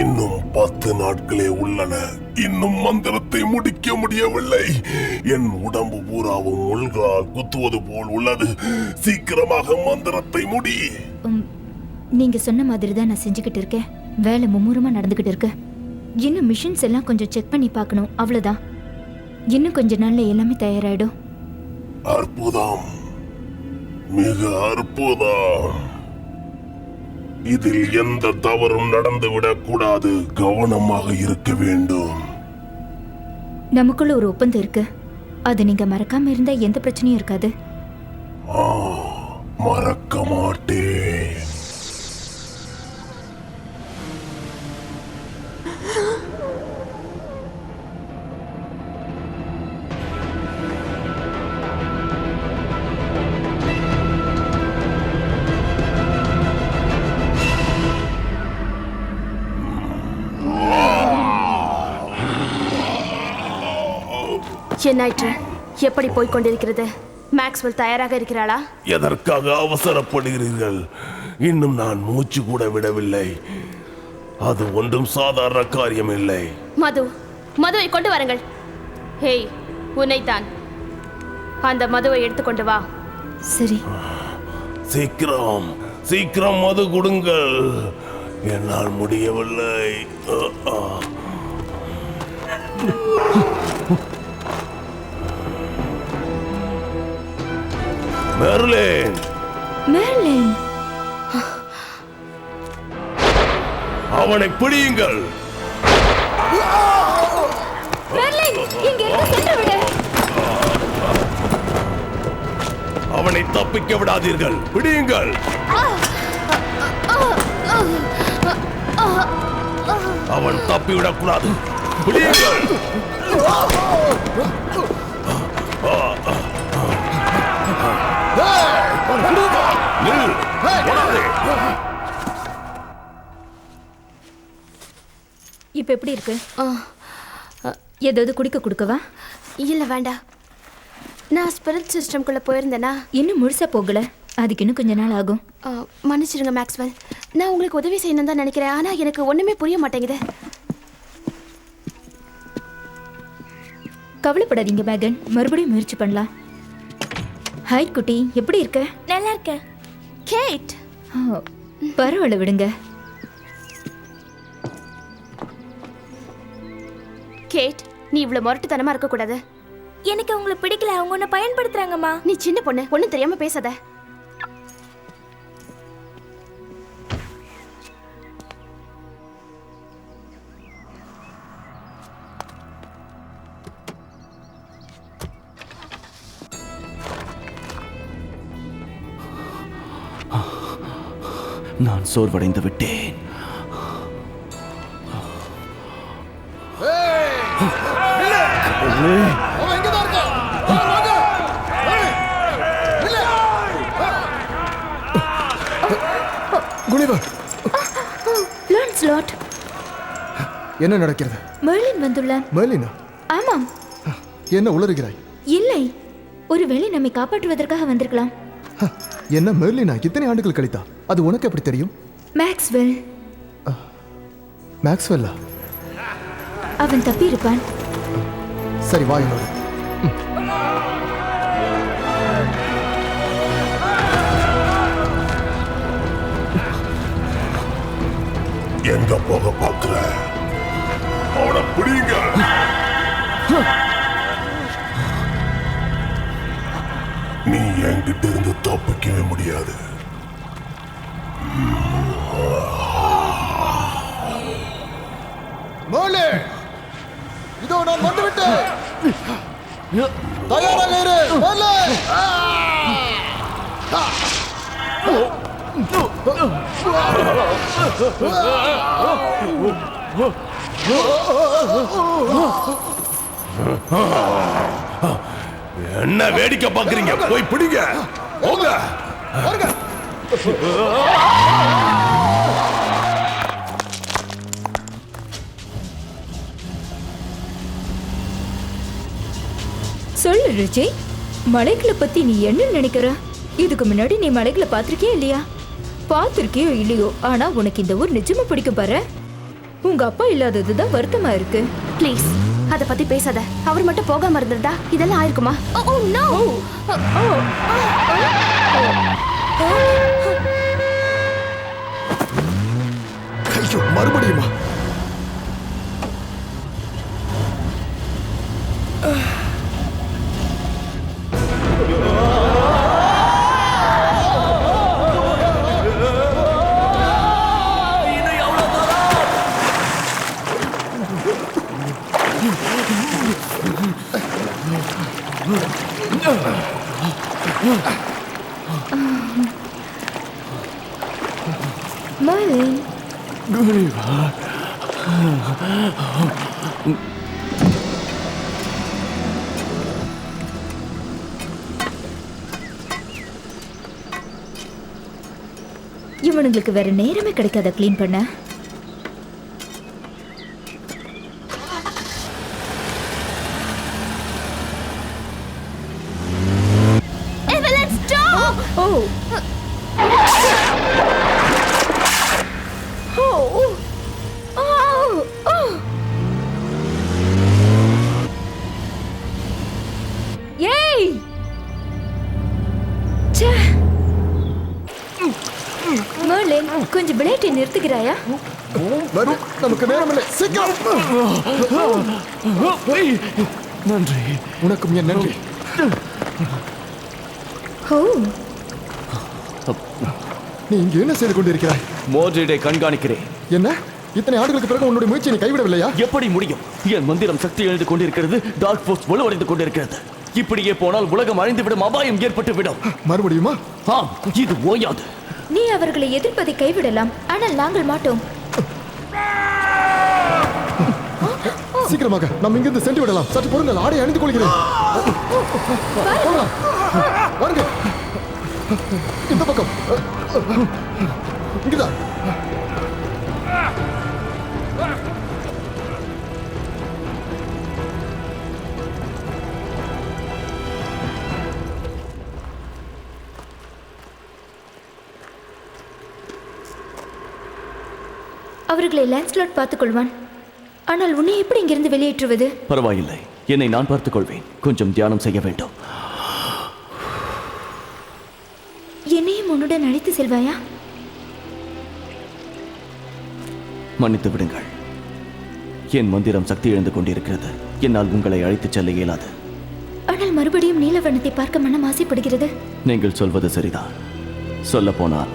இன்னும் 10 நாட்களே உள்ளன. இன்னும் மந்திரத்தை முடிக்க முடியவில்லை. என் உடம்பு பூராவும் முள்களால் குத்துவது போல் உள்ளது. சீக்கிரமாக மந்திரத்தை முடி. நீங்க சொன்ன மாதிரி தான் நான் செஞ்சுக்கிட்டு இருக்கேன். வேலை மும்முரமா நடந்துகிட்டு இருக்கு. இன்னும் மிஷின்ஸ் எல்லாம் கொஞ்சம் செக் பண்ணி பார்க்கணும், அவ்வளவுதான். இன்னும் கொஞ்ச நாள்ல எல்லாமே தயாராயிடும். அற்புதம், மிக அற்புதம். இதில் எந்த தவறும் நடந்துவிடக் கூடாது. கவனமாக இருக்க வேண்டும். நமக்குள்ள ஒரு ஒப்பந்தம் இருக்கு. அது நீங்க மறக்காம இருந்தா எந்த பிரச்சனையும் இருக்காது. மறக்க மாட்டேன். என்னாயிற்று? எப்படி போய்கொண்டிருக்கிறது? மேக்ஸ்வெல் தயாராக இருக்கிறாளா? எதற்காக அவசரப்படுகிறீர்கள்? இன்னும் நான் மூச்சு கூட விடவில்லை. அது ஒன்றும் சாதாரண காரியம் இல்லை. மதுவை கொண்டு வாருங்கள். ஹேய், உன்னைத்தான். அந்த மதுவை எடுத்துக்கொண்டு வா. சரி. சீக்கிரம் சீக்கிரம் மது கொடுங்கள். என்னால் முடியவில்லை. மெர்லின், மெர்லின், அவனை பிடியுங்கள். மெர்லின், இங்கிருந்து சென்று விடு. அவனை தப்பிக்க விடாதீர்கள். பிடியுங்கள். அவன் தப்பிவிடக்கூடாது. பிடியுங்கள். இப்ப எப்படி இருக்கு? ஏதாவது குடிக்க கொடுக்கவா? இல்ல, வேண்டாம். நான் ஸ்பிரிட் சிஸ்டம்குள்ள போயிருந்தேனா? இன்னும் முழுசா போகல. அதுக்கு இன்னும் கொஞ்ச நாள் ஆகும். மன்னிச்சிருங்க மேக்ஸ்வெல். நான் உங்களுக்கு உதவி செய்யணும் தான் நினைக்கிறேன். ஆனா எனக்கு ஒண்ணுமே புரிய மாட்டேங்குது. கவலைப்படாதீங்க மேகன், மறுபடியும் முயற்சி பண்ணலாம். ஹாய் குட்டி, எப்படி இருக்க? நல்லா இருக்க. கேட், பரவாயில்ல, விடுங்க. கேட், நீ இவ்வளவு முரட்டுத்தனமா இருக்க கூடாது. எனக்கு உங்களை பிடிக்கல. அவங்க உன்னை பயன்படுத்துறாங்கம்மா. நீ சின்ன பொண்ணு, ஒண்ணும் தெரியாம பேசாத. நான் சோர்வடைந்து விட்டேன். என்ன நடக்கிறது? மெர்லின் வந்துள்ளான். மெர்லினா? ஆமாம். என்ன உளறுகிறாய்? இல்லை, ஒருவேளை நம்மை காப்பாற்றுவதற்காக வந்திருக்கலாம். என்ன மெர்லினா இத்தனை ஆண்டுகள் கழித்தா? அது உனக்கு எப்படி தெரியும்? மேக்ஸ்வெல். மேக்ஸ்வெல்லா? அவன் தப்பி இருப்பான். சரி, வா என்னோட. எங்க போக பார்க்கிற? அவனை பிடிங்க. நீ என்கிட்ட இருந்து தப்பிக்கவே முடியாது. மோலே, இதோ நான் வந்துவிட்டேன். தயாராக இரு மோலே. என்ன வேடிக்கை பார்க்கறீங்க? போய் பிடிங்க. போங்க. சொல்லு ருச்சி, மலைகளை பத்தி நீ என்ன நினைக்கிற? இதுக்கு முன்னாடி நீ மலைகளை பார்த்திருக்கியா இல்லையா? பார்த்திருக்கியோ இல்லையோ, ஆனா உனக்கு இந்த ஊர் நிஜமா பிடிக்கும் பாரு. உங்க அப்பா இல்லாததுதான் வருத்தமா இருக்கு. ப்ளீஸ் அத பத்தி பேசாத. அவர் மட்டும் போகாம இருந்திருந்தா இதெல்லாம் ஆயிருக்குமா? Oh no. ஐயோ, மறுபடியுமா? மர்லின், இவனுங்களுக்கு வேற நேரமே கிடைக்காத க்ளீன் பண்ண. எவலன் ஸ்டாப். ஓ ஏய், மர்லின், கொஞ்சம் பிளேட்டை நிறுத்துகிறாயா? வரு, நமக்கு நேரம் இல்லை, சீக்கிரம். நன்றி. உனக்கும் என் நன்றி. ஓ, நீ இங்க என்ன செய்து கொண்டிருக்கிறாய்? மோட்ரிடை கண்காணிக்கிறேன். என்ன, இத்தனை ஆண்டுகளுக்கு பிறகு உன்னுடைய முயற்சியை நீ கைவிடவில்லையா? எப்படி முடியும்? என் மந்திரம் சக்தி எழுந்து கொண்டிருக்கிறது. டார்க் ஃபோர்ஸ் வலுவடைந்து கொண்டிருக்கிறது. இப்படியே போனால் உலகம் அழிந்துவிடும், அபாயம் ஏற்பட்டு விடும். மறுபடியுமா? ஆம், இது ஓயாது. நீ அவர்களை எதிர்ப்பதை கைவிடலாம், ஆனால் நாங்கள் மாட்டோம். சீக்கிரமாக நாம் இங்கிருந்து சென்று விடலாம். சற்று பொறுங்கள், ஆடை அணிந்து கொள்கிறேன். போகலாம். வாருங்க, இந்த பக்கம். இங்குதான். அவர்களை லான்ஸ்லாட் பார்த்துக் கொள்வான். ஆனால் உன்னை எப்படி இங்கிருந்து வெளியேற்றுவது? பரவாயில்லை, என்னை நான் பார்த்துக் கொள்வேன். கொஞ்சம் தியானம் செய்ய வேண்டும். என்னையும் உன்னுடன் அழைத்து செல்வாயா? மன்னித்து விடுங்கள். என் மந்திரம் சக்தி இழந்து கொண்டிருக்கிறது. என்னால் உங்களை அழைத்துச் செல்ல இயலாது. ஆனால் மறுபடியும் நீலவண்ணத்தை பார்க்க மனம் ஆசைப்படுகிறது. நீங்கள் சொல்வது சரிதான். சொல்ல போனால்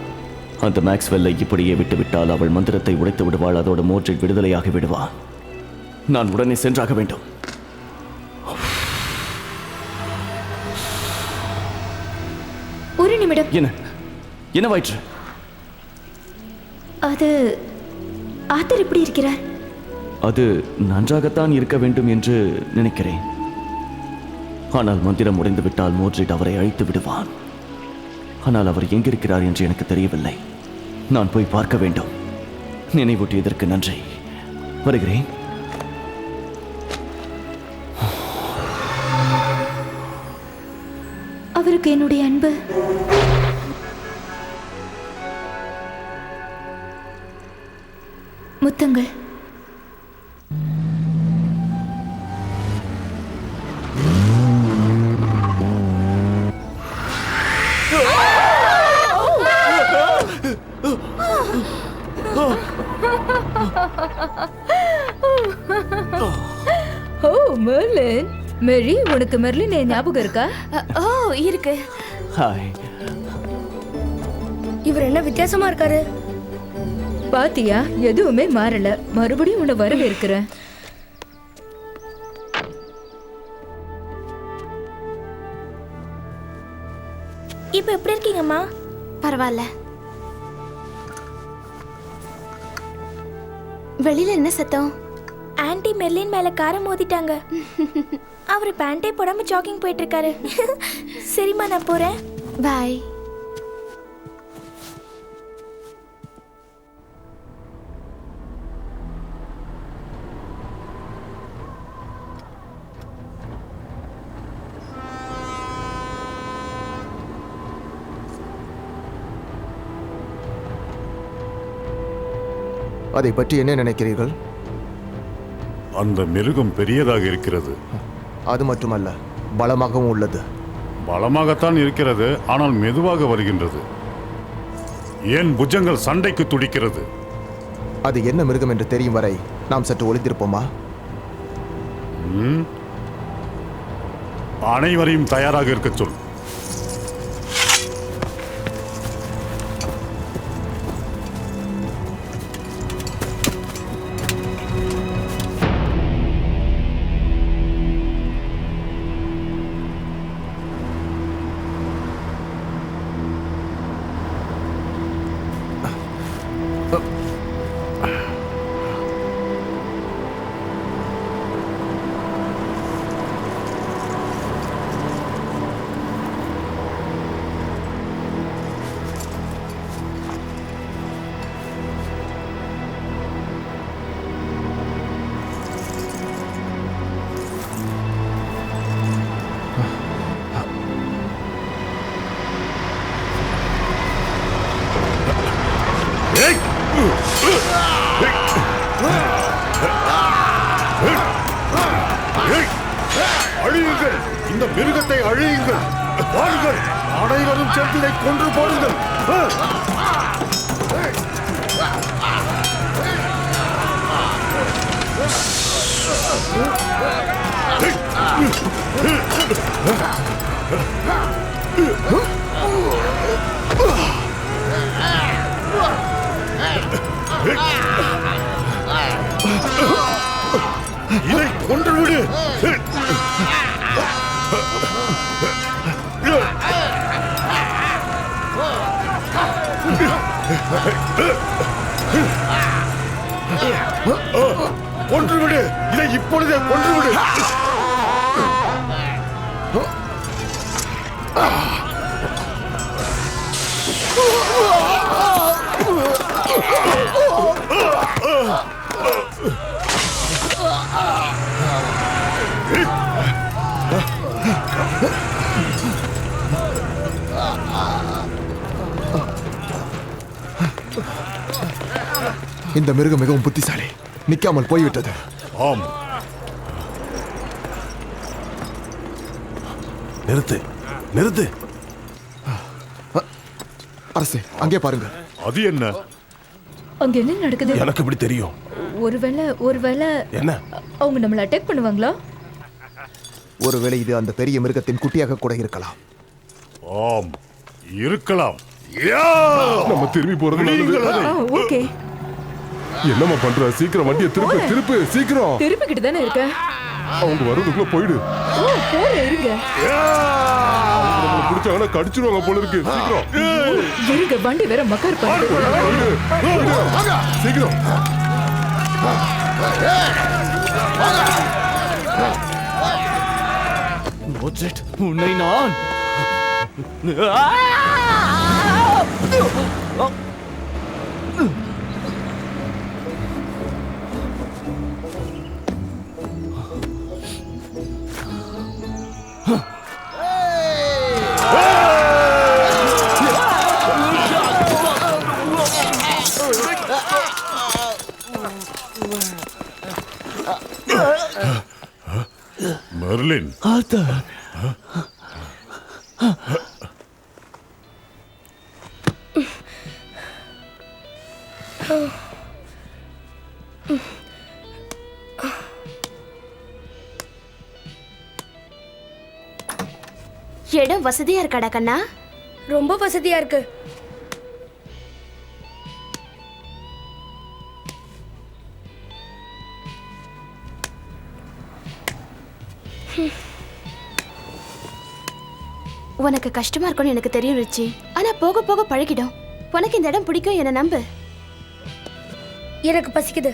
அந்த மேக்ஸ்வெல்லை இப்படியே விட்டுவிட்டால் அவள் மந்திரத்தை உடைத்து விடுவாள். அதோடு மோட்ரிட் விடுதலையாகி விடுவான். நான் உடனே சென்றாக வேண்டும். ஒரு நிமிடம். என்னவாயிற்று? அது ஆத்தர் எப்படி இருக்கிறார்? அது நன்றாகத்தான் இருக்க வேண்டும் என்று நினைக்கிறேன். ஆனால் மந்திரம் உடைந்து விட்டால் மோட்ரிட் அவரை அழைத்து விடுவான். ஆனால் அவர் எங்கிருக்கிறார் என்று எனக்கு தெரியவில்லை. நான் போய் பார்க்க வேண்டும். நினைவூட்டியதற்கு நன்றி. வருகிறேன். அவருக்கு என்னுடைய அன்பு. முத்தங்கள். ஓ மெர்லின், மேரி, உனக்கு மெர்லின் ஞாபகம் இருக்கா? ஓ இருக்கு. ஹாய். இவர் என்ன வித்தியாசமா இருக்காரு? பாத்தியா, எதுவுமே மாறல. மறுபடியும் உன்னை வரவேற்கிறேன். இப்ப எப்படி இருக்கீங்கம்மா? பரவாயில்ல. வெளியில என்ன சத்தம்? ஆன்ட்டி மெர்லின் மேல காரை மோதிட்டாங்க. அவரு பேண்டே போடாம ஜாகிங் போயிட்டு இருக்காரு. சரிம்மா, நான் போறேன். பாய். அதை பற்றி என்ன நினைக்கிறீர்கள்? அந்த மிருகம் பெரியதாக இருக்கிறது. அது மட்டுமல்ல, பலமாகவும் உள்ளது. பலமாகத்தான் இருக்கிறது, ஆனால் மெதுவாக வருகின்றது. ஏன் புஜங்கள் சண்டைக்கு துடிக்கிறது? அது என்ன மிருகம் என்று தெரியும் வரை நாம் சற்று ஒளிந்திருப்போமா? அனைவரையும் தயாராக இருக்க சொல். அழியுங்கள், இந்த மிருகத்தை அழியுங்கள். வாருங்கள், அனைவரும் சேர்ந்து இதை கொன்று போடுங்கள். இதை கொன்றுவிடு. கொன்றுவிடு, இதை இப்பொழுதே கொன்றுவிடு. இந்த மிருகம் மிகவும் புத்திசாலி. நிக்காமல் போய்விட்டது. ஆம், நிறுத்து, நிறுத்து. அரசே, அங்கே பாருங்க. அது என்ன? அங்க என்ன நடக்குது? எனக்கு இப்படி தெரியும். ஒருவேளை என்ன? அவங்க நம்மள அட்டாக் பண்ணுவாங்களா? ஒருவேளை இது அந்த பெரிய மிருகத்தின் குட்டியாக கூட இருக்கலாம். ஆம், இருக்கலாம். நம்ம திரும்பி போறது நீங்கள் அதை. ஓகே. என்னம்மா பண்ற? சீக்கிரம் வண்டியை திருப்பு, திருப்பு, சீக்கிரம். திருப்பிக்கிட்டு தானே இருக்க. அவங்க வர்றதுக்குள்ள போயிடு. போற இருங்க. நம்மள பிடிச்சாங்கன்னா கடிச்சிருவாங்க போல இருக்கு. சீக்கிரம் இருங்க, வண்டி வேற மக்கர் பண்ணுது. சீக்கிரம். மோட்ரிட், உன்னை நான் மெர்லின், இடம் வசதியா இருக்காடா கண்ணா? ரொம்ப வசதியா இருக்கு. உனக்கு கஷ்டமா இருக்கும்னு எனக்கு தெரியும் ரிச்சி. ஆனா போக போக பழகிடும். உனக்கு இந்த இடம் பிடிக்கும், என்ன நம்பு. எனக்கு பசிக்குது.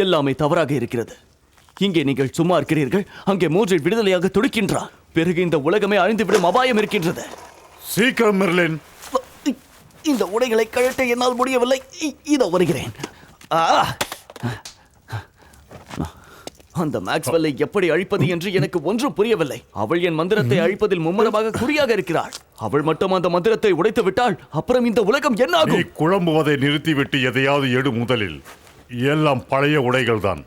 எல்லாமே தவறாக இருக்கிறது. இங்கே நீங்கள் சும்மா இருக்கிறீர்கள், அங்கே மோட்ரிட் விடுதலையாக துடிக்கின்றார். பிறகு இந்த உலகமே அழிந்துவிடும் அபாயம் இருக்கின்றது. சீக்கிரம் மெர்லின். இந்த உடைகளை கழட்ட என்னால் முடியவில்லை. இதோ வருகிறேன். அந்த மேக்ஸ்வெல்லை எப்படி அழிப்பது என்று எனக்கு ஒன்றும் புரியவில்லை. அவள் என் மந்திரத்தை அழிப்பதில் மும்முரமாக குறியாக இருக்கிறாள். அவள் மட்டும் அந்த மந்திரத்தை உடைத்து விட்டால் அப்புறம் இந்த உலகம் என்ன நீ ஆகும்? குழம்புவதை நிறுத்திவிட்டு எதையாவது எடு. முதலில் எல்லாம் பழைய உடைகள் தான்.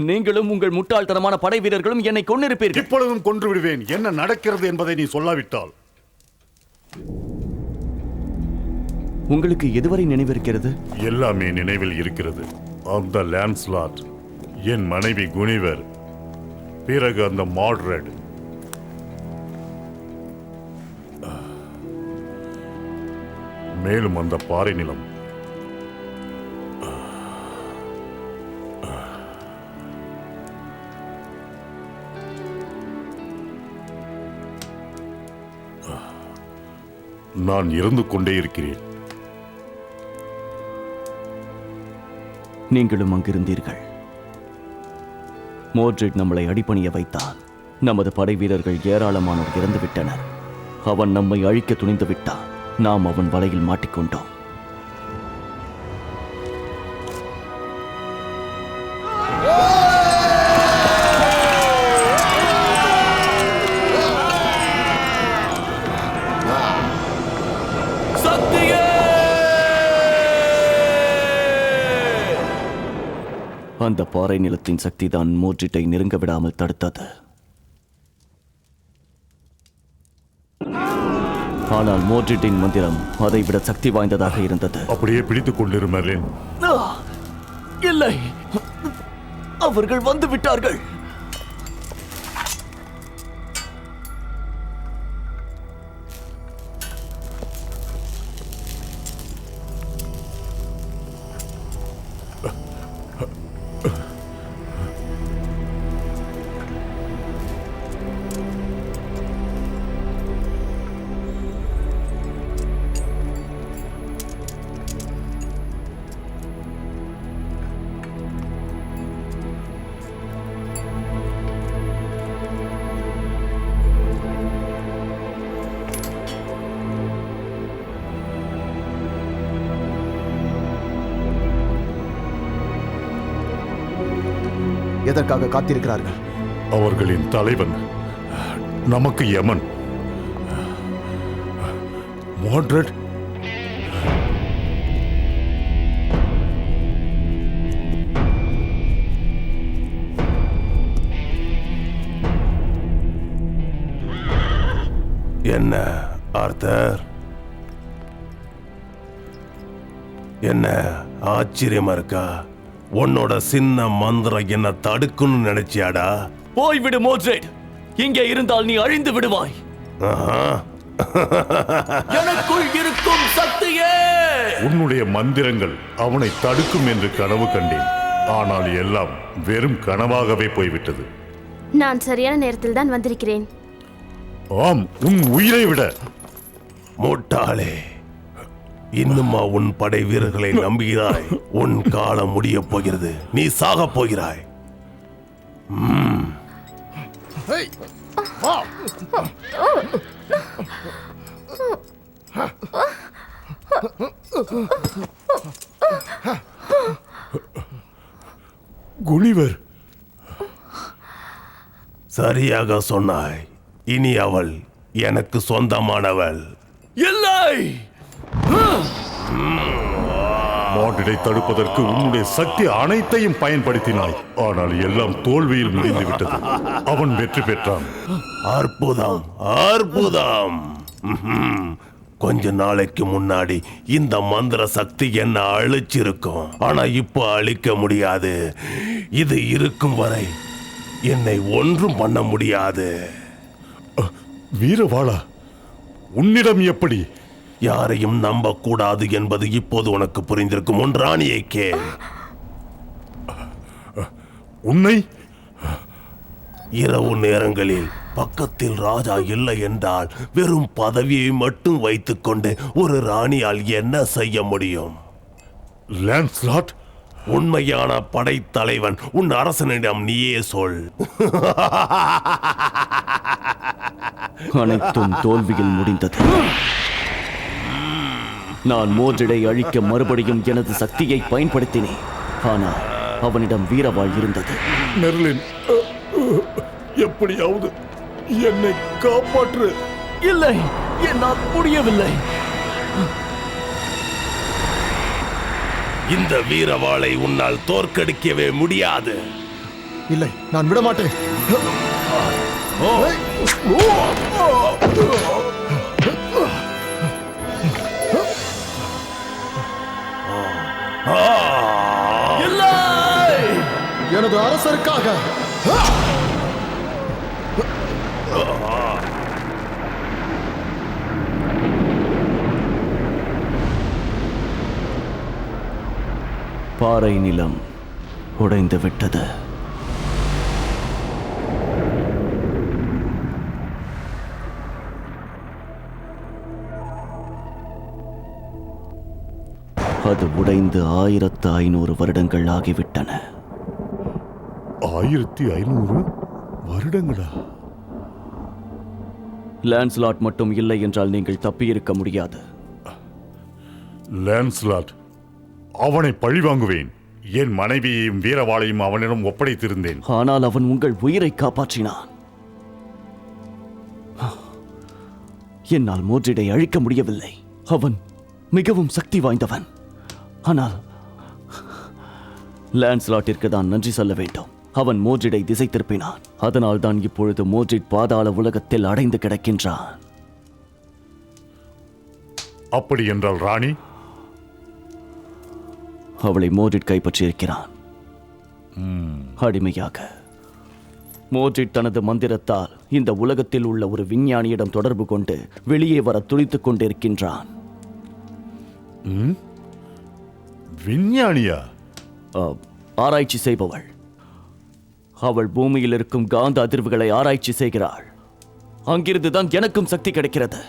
நீங்களும் உங்கள் முட்டாள்தனமான படை வீரர்களும் என்னை கொன்னிருப்பீர்கள். இப்பொழுதும் கொன்று விடுவேன். என்ன நடக்கிறது என்பதை நீ சொல்லாவிட்டால். உங்களுக்கு எதுவரை நினைவிருக்கிறது? எல்லாமே நினைவில் இருக்கிறது. அந்த லான்ஸ்லாட், என் மனைவி குனிவர், பிறகு அந்த மாட்ரெட். மேலும் அந்த பாறை நிலம். நான் இருந்து கொண்டே இருக்கிறேன். நீங்களும் அங்கிருந்தீர்கள். மோட்ரிட் நம்மளை அடிபணிய வைத்தான். நமது படை வீரர்கள் ஏராளமானோர் இறந்துவிட்டனர். அவன் நம்மை அழிக்க துணிந்து விட்டான். நாம் அவன் வலையில் மாட்டிக்கொண்டோம். அந்த பாறை நிலத்தின் சக்தி தான் மோட்ரிட்டை நெருங்க விடாமல் தடுத்தது. ஆனால் மோட்ரிட்டின் மந்திரம் அதை விட சக்தி வாய்ந்ததாக இருந்தது. அப்படியே பிடித்துக் கொண்டிரு மெர்லின். இல்லை, அவர்கள் வந்து விட்டார்கள். எதற்காக காத்திருக்கிறார்கள்? அவர்களின் தலைவன் நமக்கு யமன். மாட்ரெட், என்ன ஆர்த்தர், என்ன ஆச்சரியமா இருக்கா? உன்னோட சின்ன மந்திரம் என்ன தடுக்குன்னு நினைச்சியாடா? போய்விடு மோட்ரிட், இங்கே இருந்தால் நீ அழிந்து விடுவாய். எனக்குள் இருக்கும் சக்தியே! உன்னுடைய மந்திரங்கள் அவனை தடுக்கும் என்று கனவு கண்டேன். ஆனால் எல்லாம் வெறும் கனவாகவே போய்விட்டது. நான் சரியான நேரத்தில் தான் வந்திருக்கிறேன். ஆம், உன் உயிரை விட. முட்டாளே, இன்னுமா உன் படை வீரர்களை நம்புகிறாய்? உன் காலம் முடிய போகிறது. நீ சாக போகிறாய். குனிவர், சரியாக சொன்னாய். இனி அவள் எனக்கு சொந்தமானவள். இல்லை, மாட்ரிட்டை தடுப்பதற்கு உன்னுடைய சக்தி அனைத்தையும் பயன்படுத்தினாய். ஆனால் எல்லாம் தோல்வியில் முடிந்து விட்டது. அவன் வெற்றி பெற்றான். அற்புதம், அற்புதம். கொஞ்ச நாளைக்கு முன்னாடி இந்த மந்திர சக்தி என்ன அழிச்சிருக்கும். ஆனா இப்ப அழிக்க முடியாது. இது இருக்கும் வரை என்னை ஒன்றும் பண்ண முடியாது. வீரவாளா, உன்னிடம் எப்படி? யாரையும் நம்ப கூடாது என்பது இப்போது உனக்கு புரிந்திருக்கும். உன் ராணியை கேள். உன்னை இரவு நேரங்களில் பக்கத்தில் ராஜா இல்லை என்றால் வெறும் பதவியை மட்டும் வைத்துக்கொண்டு ஒரு ராணியால் என்ன செய்ய முடியும்? லான்ஸ்லாட், உண்மையான படைத்தலைவன் உன் அரசனிடம் நீயே சொல். அனைத்தும் தோல்வியில் முடிந்தது. நான் மோட்ரிடை அழிக்க மறுபடியும் எனது சக்தியை பயன்படுத்தினேன். ஆனால் அவனிடம் வீரவாள் இருந்தது. மெர்லின், எப்படியாவது என்னை காப்பாற்று. இல்லை, என்னால் முடியவில்லை. இந்த வீரவாளை உன்னால் தோற்கடிக்கவே முடியாது. இல்லை, நான் விட மாட்டேன். எனது அரசருக்காக. பாறை நிலம் உடைந்து விட்டது. அது உடைந்து 1500 வருடங்கள் ஆகிவிட்டன. 1500 வருடங்களா? லான்ஸ்லாட் மட்டும் இல்லை என்றால் நீங்கள் தப்பியிருக்க முடியாது. லான்ஸ்லாட், அவனை பழிவாங்குவேன். என் மனைவியையும் வீரவாளையும் அவனிடம் ஒப்படைத்திருந்தேன். ஆனால் அவன் உங்கள் உயிரை காப்பாற்றினான். என்னால் மோட்ரிடை அழிக்க முடியவில்லை. அவன் மிகவும் சக்தி வாய்ந்தவன். ஆனால் லான்ஸ்லாட்டிற்கு தான் நன்றி சொல்ல வேண்டும். அவன் மோட்ரிடை திசை திருப்பினான். அதனால் தான் இப்பொழுது மோட்ரிட் பாதாள உலகத்தில் அடைந்து கிடக்கின்றான். அப்படி என்றால் ராணி? அவளை மோட்ரிட் கைப்பற்றியிருக்கிறான், அடிமையாக. மோட்ரிட் தனது மந்திரத்தால் இந்த உலகத்தில் உள்ள ஒரு விஞ்ஞானியிடம் தொடர்பு கொண்டு வெளியே வர துடித்துக் கொண்டிருக்கின்றான். விஞ்ஞானியா? ஆராய்ச்சி செய்பவள். அவள் பூமியில் இருக்கும் காந்த அதிர்வுகளை ஆராய்ச்சி செய்கிறாள். அங்கிருந்துதான் எனக்கும் சக்தி கிடைக்கிறது.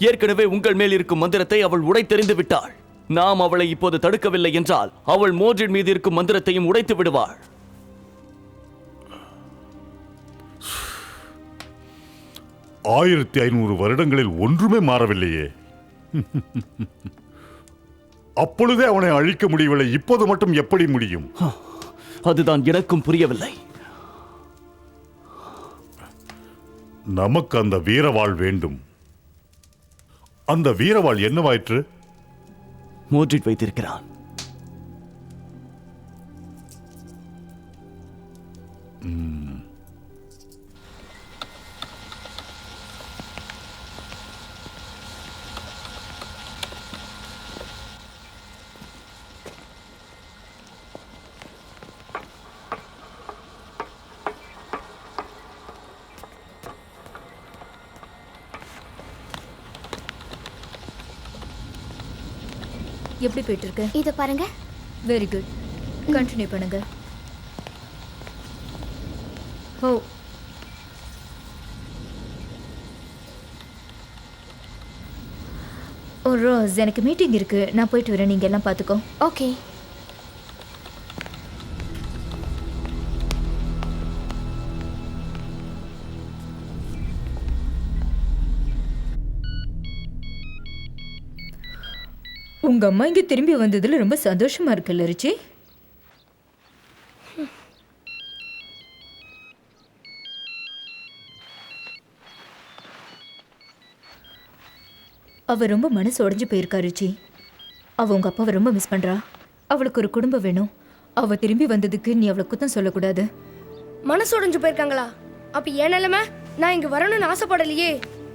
ஏற்கனவே உங்கள் மேல் இருக்கும் மந்திரத்தை அவள் உடைத்தெறிந்து விட்டாள். நாம் அவளை இப்போது தடுக்கவில்லை என்றால் அவள் மோட்ரிட் மீது இருக்கும் மந்திரத்தையும் உடைத்து விடுவாள். ஆயிரத்தி 500 வருடங்களில் ஒன்றுமே மாறவில்லையே. அப்பொழுதே அவனை அழிக்க முடியவில்லை, இப்போது மட்டும் எப்படி முடியும்? அதுதான் எனக்கும் புரியவில்லை. நமக்கு அந்த வீரவாள் வேண்டும். அந்த வீரவாள் என்னவாயிற்று? மோட்ரிட் வைத்திருக்கிறான். எப்படி போயிட்டு இருக்கு? இத பாருங்க. வெரி குட், கண்டினியூ பண்ணுங்க. ஓ, ஓ ரோஸ், எனக்கு மீட்டிங் இருக்கு, நான் போயிட்டு வரேன். நீங்க எல்லாம் பார்த்துக்கோ. ஓகே. உங்க அம்மா இங்க திரும்பி வந்ததுல ரொம்ப சந்தோஷமா இருக்குல்ல ரிச்சி? அவ ரொம்ப மனசு உடைஞ்சு போயிருக்கா ரிச்சி. அவ உங்க அப்பாவை ரொம்ப மிஸ் பண்றா. அவளுக்கு ஒரு குடும்பம் வேணும். அவ திரும்பி வந்ததுக்கு நீ அவளை குத்தம் சொல்லக்கூடாது. மனசு உடைஞ்சு போயிருக்காங்களா? அப்ப ஏன் நிலைமை? நான் இங்க வரணும்னு ஆசைப்படலையே.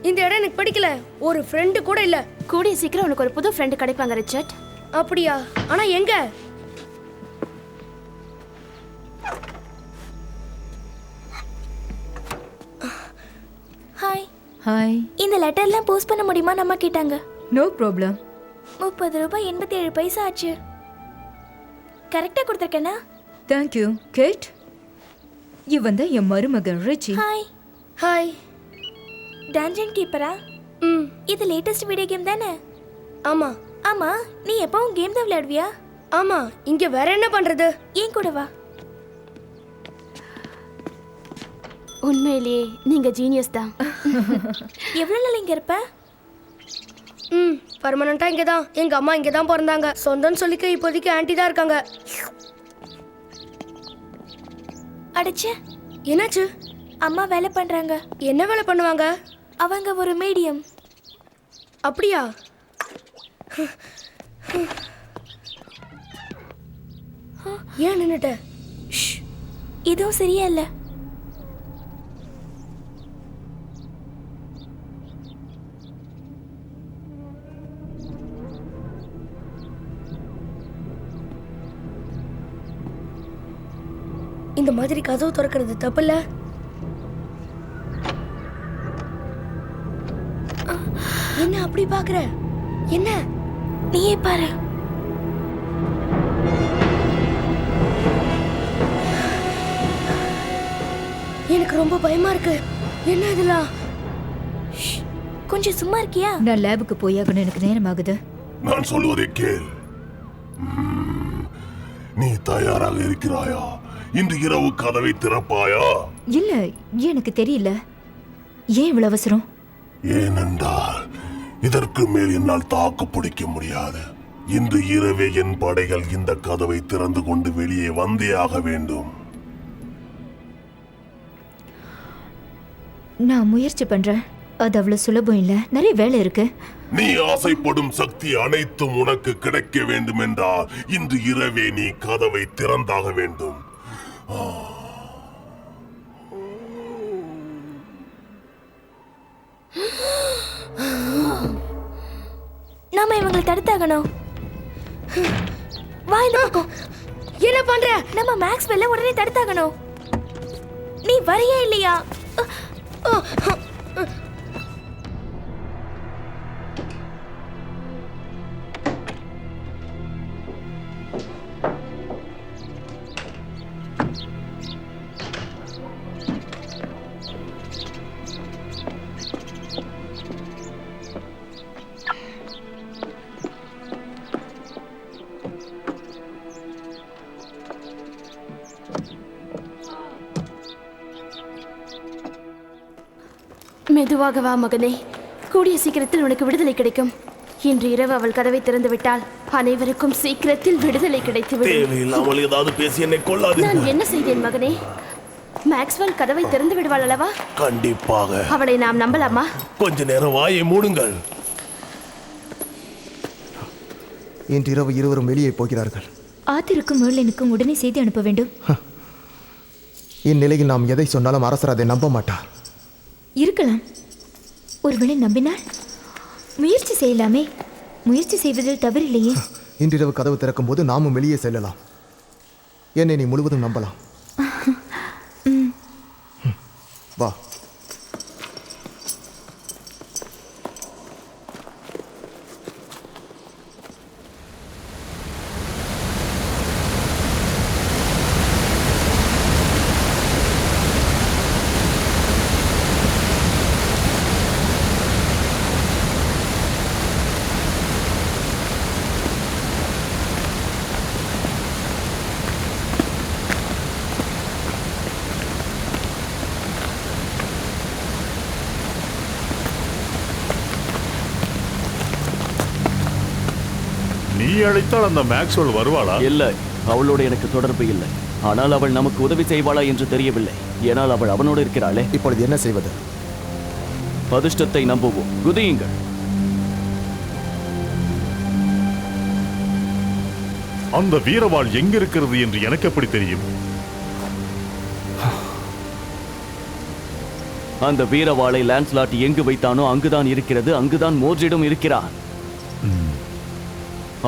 இந்த இடம் எனக்கு பிடிக்கல. ஒரு ஃப்ரெண்டு கூட இல்ல. கூடிய சீக்கிரம் உனக்கு ஒரு புது ஃப்ரெண்டு கிடைப்பாங்க ரிச்சர்ட். அப்படியா? ஆனா எங்க? ஹாய். ஹாய். இந்த லெட்டர்லாம் போஸ்ட் பண்ண முடியுமா நம்ம கேட்டாங்க. No problem. 30 ரூபாய் 87 பைசா ஆச்சு. கரெக்டா கொடுத்துருக்கேனா? Thank you gate. இவன் தான் என் மருமகன் ரிச்சி. ஹாய். ஹாய். டஞ்சன் கீப்பரா? இது லேட்டஸ்ட் வீடியோ கேம் தானே? ஆமா. ஆமா, நீ எப்பவும் கேம் தான் விளையாடுவியா? ஆமா. இங்க வேற என்ன பண்றது? ஏன் கூட வா. உண்மையிலேயே நீங்க ஜீனியஸ் தான். எவ்வளவு நாள் இங்க இருப்ப? பர்மனண்டா இங்க தான். எங்க அம்மா இங்க தான் பிறந்தாங்க. சொந்தம்னு சொல்லிக்க இப்போதைக்கு ஆன்ட்டி தான் இருக்காங்க. அடச்சே, என்னாச்சு? அம்மா வேலை பண்றாங்க. என்ன வேலை பண்ணுவாங்க? அவங்க ஒரு மீடியம். அப்படியா? ஏன் நின்னுட்ட? இதுவும் சரியா இல்லை. இந்த மாதிரி கதவு திறக்கிறது தப்பில்ல. என்ன அப்படி பாக்குற? என்ன? நீயே பாரு. எனக்கு ரொம்ப பயமா இருக்கு. என்ன இதெல்லாம்? கொஞ்சம் சும்மா இருக்கியா? நான் லேபுக்கு போயாகணும், எனக்கு நேரம் ஆகுது. நான் சொல்வதை கேள். நீ தயாராக இருக்கிறாயா? இன்று இரவு கதவை திறப்பாயா? இல்ல, எனக்கு தெரியல. ஏன் இவ்வளவு அவசரம்? ஏனென்றால் இதற்கு மேல் என்னால் தாக்கு பிடிக்க முடியாது. இன்று இரவே என் படைகள் இந்த கதவை திறந்து கொண்டு வெளியே வந்தே ஆக வேண்டும். நான் முயற்சி பண்றேன். அது அவ்வளவு சுலபம் இல்ல, நிறைய வேலை இருக்கு. நீ ஆசைப்படும் சக்தி அனைத்தும் உனக்கு கிடைக்க வேண்டும் என்றால் இன்று இரவே நீ கதவை திறந்தாக வேண்டும். நாம இவங்களை தடுத்தாகணும். வா இந்த பக்கம். என்ன பண்ற? நம்ம மேக்ஸ்வெல்ல உடனே தடுத்தாகணும். நீ வரையே இல்லையா? மெதுவாக வா மகனே. கூடிய சீக்கிரத்தில் உனக்கு விடுதலை கிடைக்கும். இன்று இரவு அவள் கதவை திறந்து விட்டால் அனைவருக்கும் சீக்கிரத்தில் விடுதலை கிடைத்துவிடும். தேவையில்லாமல் ஏதாவது பேசி என்னை கொள்ளாது. நான் என்ன செய்தேன் மகனே? மேக்ஸ்வெல் கதவை திறந்து விடுவாள் அல்லவா? கண்டிப்பாக. அவளை நாம் நம்பலாமா? கொஞ்ச நேரம் வாயை மூடுங்கள். இன்று இரவு இருவரும் வெளியே போகிறார்கள். ஆத்திருக்கும் மேலனுக்கும் உடனே செய்தி அனுப்ப வேண்டும். இந்நிலையில் நாம் எதை சொன்னாலும் அரசர் அதை நம்ப மாட்டார். இருக்கலாம். ஒருவேளை நம்பினால் முயற்சி செய்யலாமே. முயற்சி செய்வதில் தவறில்லையே. இன்றிரவு கதவு திறக்கும் போது நாமும் வெளியே செல்லலாம். என்னை நீ முழுவதும் நம்பலாம். வா. நீ அழைத்தால் அந்த மேக்ஸ்வெல் வருவாளா? இல்லை, அவளோடு எனக்கு தொடர்பு இல்லை. ஆனால் அவள் நமக்கு உதவி செய்வாளா என்று தெரியவில்லை. ஏனால் அவள் அவனோடு இருக்கிறாளே. இப்பொழுது என்ன செய்வது? அதிர்ஷ்டத்தை நம்புவோம். குதியுங்கள். அந்த வீரவாள் எங்கிருக்கிறது என்று எனக்கு எப்படி தெரியும்? அந்த வீரவாளை லான்ஸ்லாட் எங்கு வைத்தானோ அங்குதான் இருக்கிறது. அங்குதான் மோர்ஜிடும் இருக்கிறான்.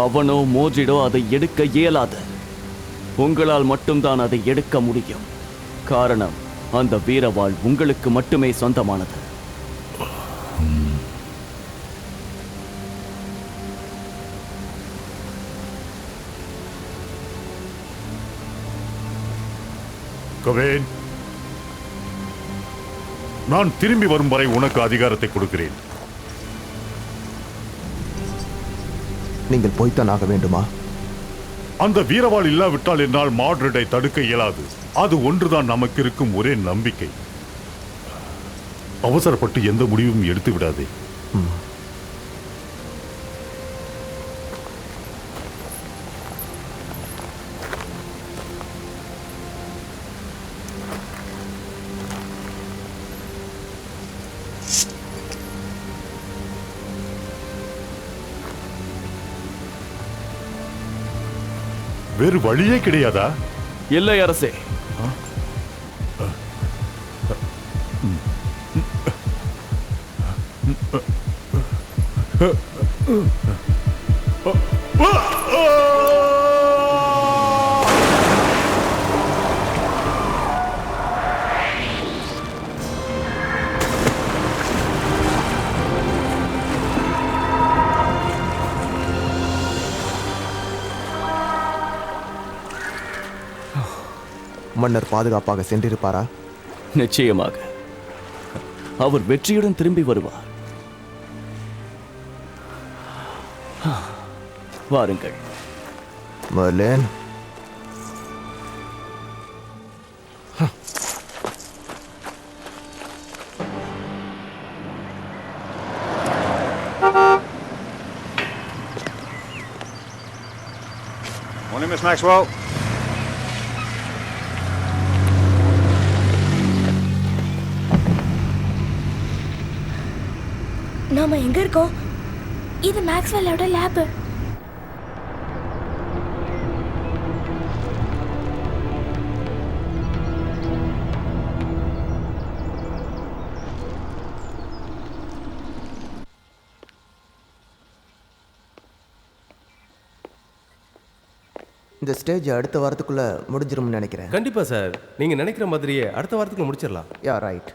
அவனோ மோர்ஜிடோ அதை எடுக்க இயலாது. உங்களால் மட்டும்தான் அதை எடுக்க முடியும். காரணம், அந்த வீரவாள் உங்களுக்கு மட்டுமே சொந்தமானது. கவேன், நான் திரும்பி வரும் வரை உனக்கு அதிகாரத்தை கொடுக்கிறேன். நீங்கள் போய்த்தான் ஆக வேண்டுமா? அந்த வீரவாள் இல்லாவிட்டால் என்னால் மாட்ரிடை தடுக்க இயலாது. அது ஒன்றுதான் நமக்கு இருக்கும் ஒரே நம்பிக்கை. அவசரப்பட்டு எந்த முடிவும் எடுத்து விடாதே. வேறு வழியே கிடையாதா? இல்லை அரசே. மன்னர் பாதுகாப்பாக சென்றிருப்பாரா? நிச்சயமாக அவர் வெற்றியுடன் திரும்பி வருவார். வாருங்கள். Marlin, Morning, Miss Maxwell. நாம எங்க இருக்கோம்? இது மேக்ஸ்வெல்லோட லேப். இந்த ஸ்டேஜ் அடுத்த வாரத்துக்குள்ள முடிஞ்சிரும்னு நினைக்கிறேன். கண்டிப்பா சார், நீங்க நினைக்கிற மாதிரியே அடுத்த வாரத்துக்குள்ள முடிச்சிடலாம். Yeah right.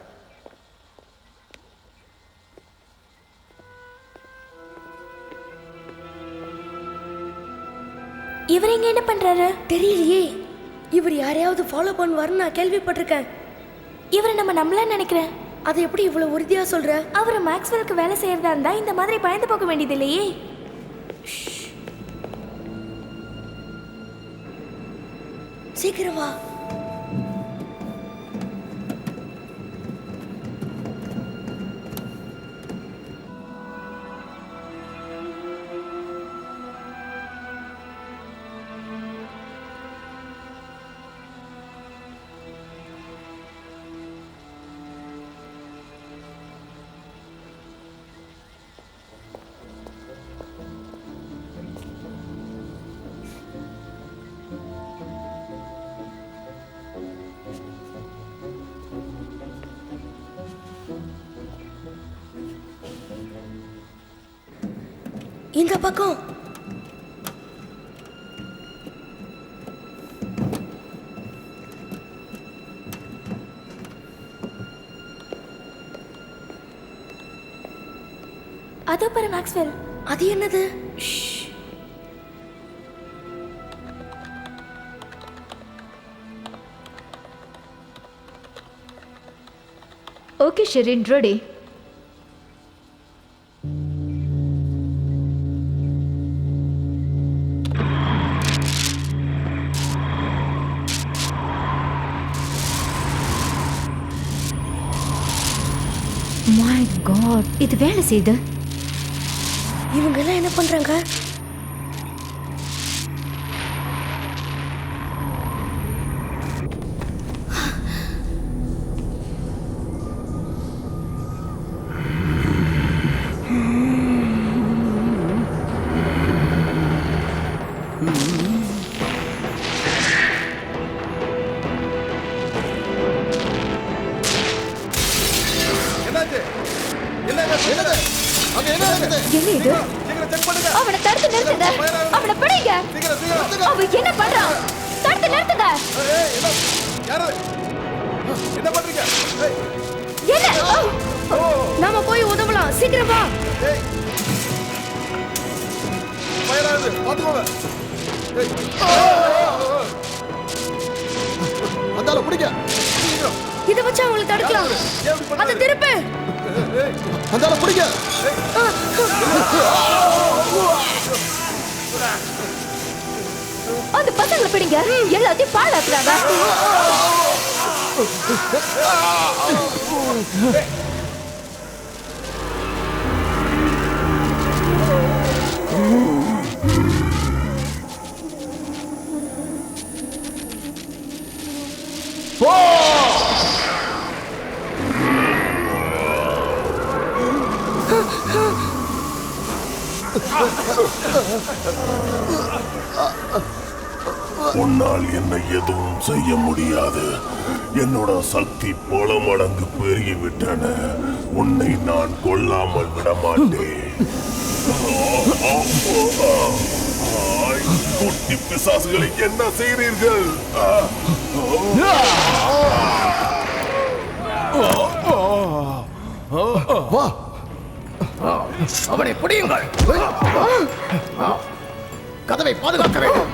இவர் இங்க என்ன பண்றாரு? தெரியலையே. இவர் யாரையாவது ஃபாலோ பண்ணுவாருன்னு நான் கேள்விப்பட்டிருக்கேன். இவரை நம்ம நம்பலன்னு நினைக்கிறேன். அதை எப்படி இவ்வளவு உறுதியா சொல்ற? அவர் மேக்ஸ்வெலுக்கு வேலை செய்யறதா இருந்தா இந்த மாதிரி பயந்து போக வேண்டியது இல்லையே. சீக்கிரம் வா. இந்த பக்கம். அதோ பாரு மேக்ஸ்வெல். அது என்னது? Okay Sherin, ready. My god, இது வேலை செய்யுது. இவங்க எல்லாம் என்ன பண்றாங்க? என்ன இது? அவனை தடுத்து நிறுத்துங்க. அவனை பிடிங்க. அவன் என்ன பண்றான்? தடுத்து நிறுத்துங்க. என்ன? நாம போய் உதவலாம். சீக்கிரம் வா. அந்தால பிடிக்க. இதை வச்சு அவங்களை தடுக்கலாம். அதை திருப்பு. அந்தால பிடிக்க. அந்த பசங்களை பிடிங்க. எல்லாத்தையும் பாழாக்குறாங்க. உன்னால் என்னை எதுவும் செய்ய முடியாது. என்னோட சக்தி பல மடங்கு பெருகிவிட்டன. உன்னை நான் கொல்லாமல் விட மாட்டேன். குட்டி பிசாசுகளை என்ன செய்கிறீர்கள்? வா, அவனை பிடியுங்கள். கதவை பாதுகாக்க வேண்டும்.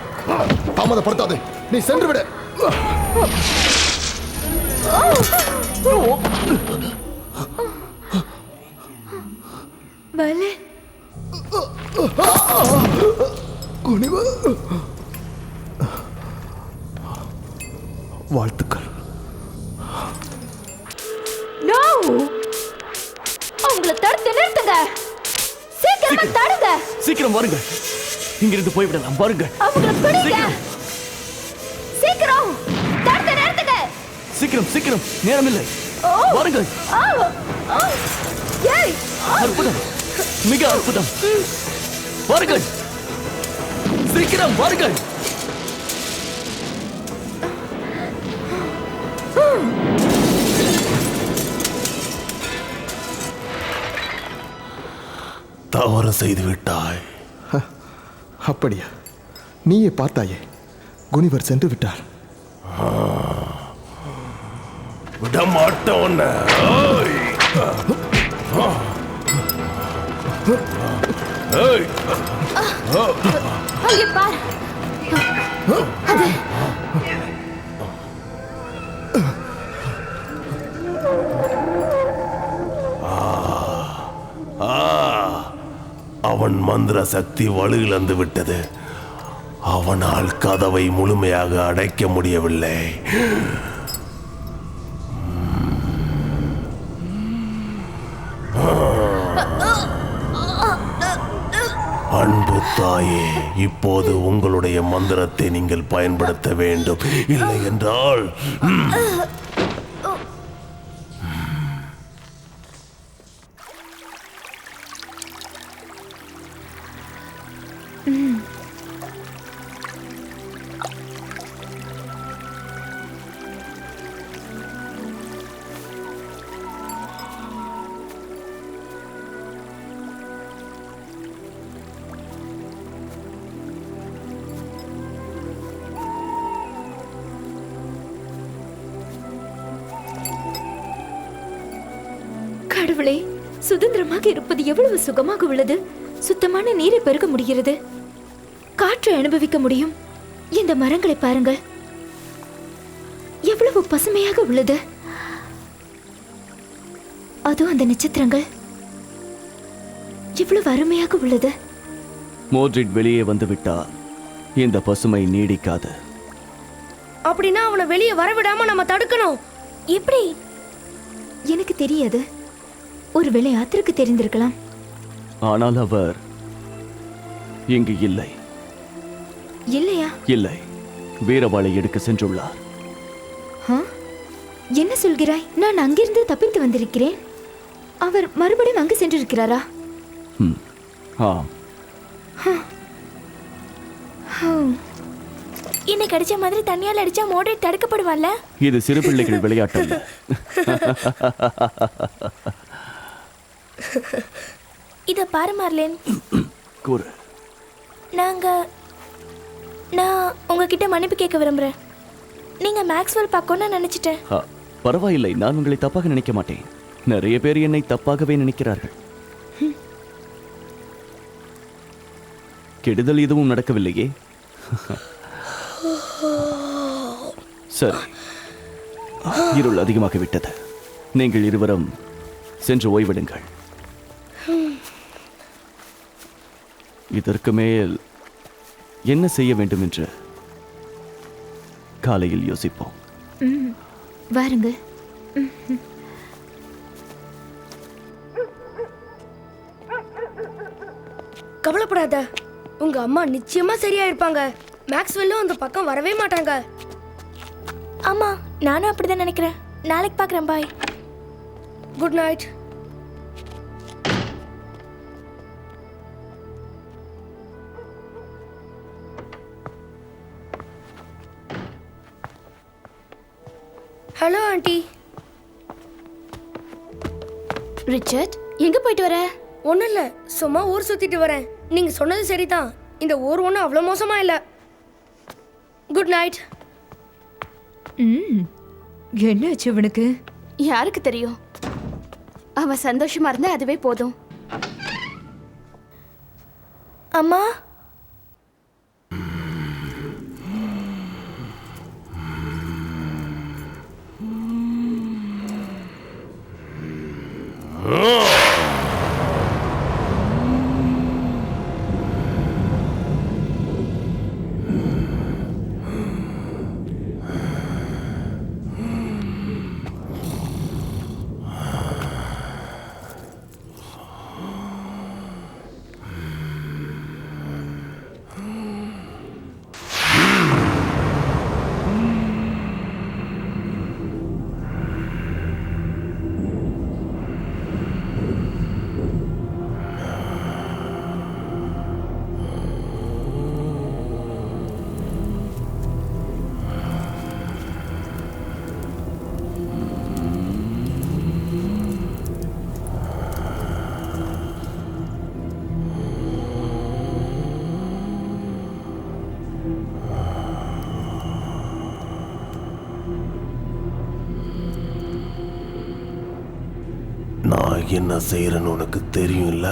தாமதப்படுத்தாதே, நீ சென்று விடு. பலே குனிவு. வாழ்த்துக்கள். நோ, அவங்கள தடுத்து நிறுத்துங்க. சீக்கிரமா தடுங்க. சீக்கிரம் வாருங்கள், இங்கிருந்து போய்விடலாம். வாருங்கள், அவங்கள பிடிங்க. சீக்கிரம் தடுத்து நிறுத்துங்க. சீக்கிரம் சீக்கிரம், நேரமில்லை. வாருங்கள். ஏய், அற்புதம், மிக அற்புதம். வாருங்கள், சீக்கிரம் வாருங்கள். தவறு செய்து விட்டாய். அப்படியா? நீயே பார்த்தாயே, குனிவர் சென்று விட்டார். விட மாட்டேன் உன்னை. அங்கே பார். அது அவன் மந்திர சக்தி வலுவிழந்து விட்டது. அவனால் கதவை முழுமையாக அடைக்க முடியவில்லை. அன்பு தாயே, இப்போது உங்களுடைய மந்திரத்தை நீங்கள் பயன்படுத்த வேண்டும். இல்லை என்றால் கடவுளே, சுதந்திரமாக இருப்பது எவ்வளவு சுகமாக உள்ளது. சுத்தமான நீரை பெருக முடிகிறது, காற்றை அனுபவிக்க முடியும். இந்த மரங்களை பாருங்கள், எவ்வளவு பசுமையாக உள்ளது. அதுவும் அந்த நட்சத்திரங்கள் எவ்வளவு அருமையாக உள்ளது. மோட்ரிட் வெளியே வந்து விட்டால் இந்த பசுமை நீடிக்காது. அப்படின்னா அவனை வெளியே வரவிடாம நம்ம தடுக்கணும். எப்படி? எனக்கு தெரியாது. ஒருவேளை ஆத்திற்கு தெரிந்திருக்கலாம். ஆனால் அவர் இங்கு இல்லை. இல்லையா? இல்லை, வீரவாளை எடுக்க சென்றுள்ளார். என்ன சொல்கிறாய்? நான் அங்கிருந்து தப்பித்து வந்திருக்கிறேன். அவர் மறுபடியும் அங்கு சென்றிருக்கிறாரா? ஆம். இன்னைக்கு அடிச்ச மாதிரி தண்ணியால் அடிச்சா மோட்ரிட் தடுக்கப்படுவான்ல? இது சிறு பிள்ளைகள் விளையாட்டு அல்ல. இத பாரு மார்லேன். கூறு. நான் உங்ககிட்ட மன்னிப்பு கேட்க விரும்புறேன். நீங்க மேக்ஸ்வெல் பார்க்கணும்னு நினைச்சிட்டேன். பரவாயில்லை, நான் உங்களை தப்பாக நினைக்க மாட்டேன். நிறைய பேர் என்னை தப்பாகவே நினைக்கிறார்கள். கெடுதல் எதுவும் நடக்கவில்லையே. சரி, இருள் அதிகமாகிவிட்டது. நீங்கள் இருவரும் சென்று ஓய்விடுங்கள். இதற்கு மேல் என்ன செய்ய வேண்டும் என்று காலையில் யோசிப்போம். வாருங்கள். கவலைப்படாத, உங்க அம்மா நிச்சயமா சரியா இருப்பாங்க. மேக்ஸ்வெல்லும் அந்த பக்கம் வரவே மாட்டாங்க. ஆமா, நானும் அப்படிதான் நினைக்கிறேன். நாளைக்கு பார்க்குறேன். Bye. Good night. Hello aunty. Richard, எங்க போயிட்டு வர? ஒன்றும் இல்லை, சும்மா ஊர் சுற்றிட்டு வரேன். நீங்கள் சொன்னது சரிதான், இந்த ஊர் ஒன்றும் அவ்வளோ மோசமாக இல்லை. Good night. என்னாச்சு இவனுக்கு? யாருக்கு தெரியும்? அவன் சந்தோஷமா இருந்தா அதுவே போதும். அம்மா, நான் என்ன செய்யறேன்னு உனக்கு தெரியும்ல?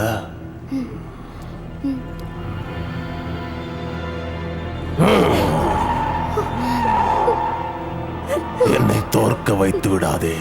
என்னை தோற்க வைத்து விடாதே.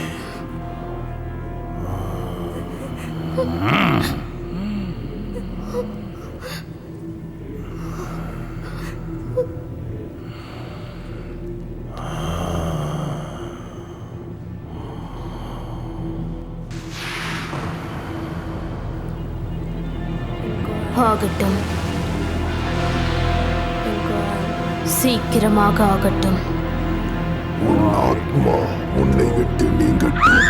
ஆகட்டும், சீக்கிரமாக ஆகட்டும். உன் ஆத்மா உன்னை விட்டு நீங்கட்டும்.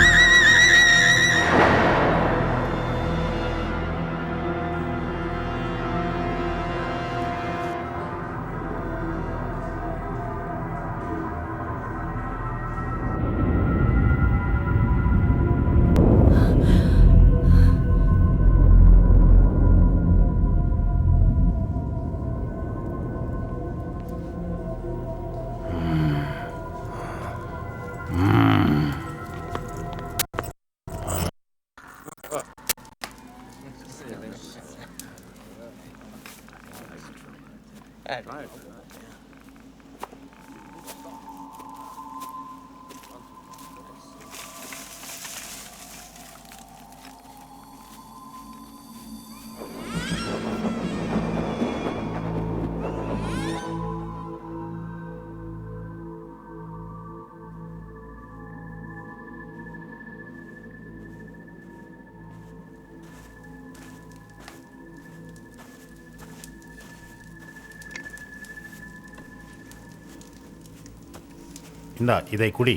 இந்தா இதை குடி.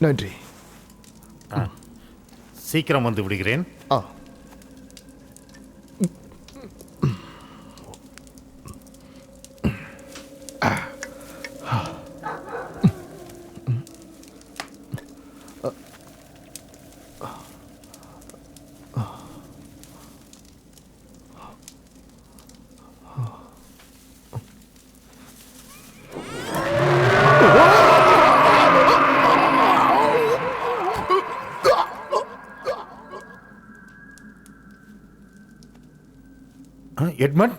நன்றி. சீக்கிரம் வந்து விடுகிறேன். எட்மண்ட்,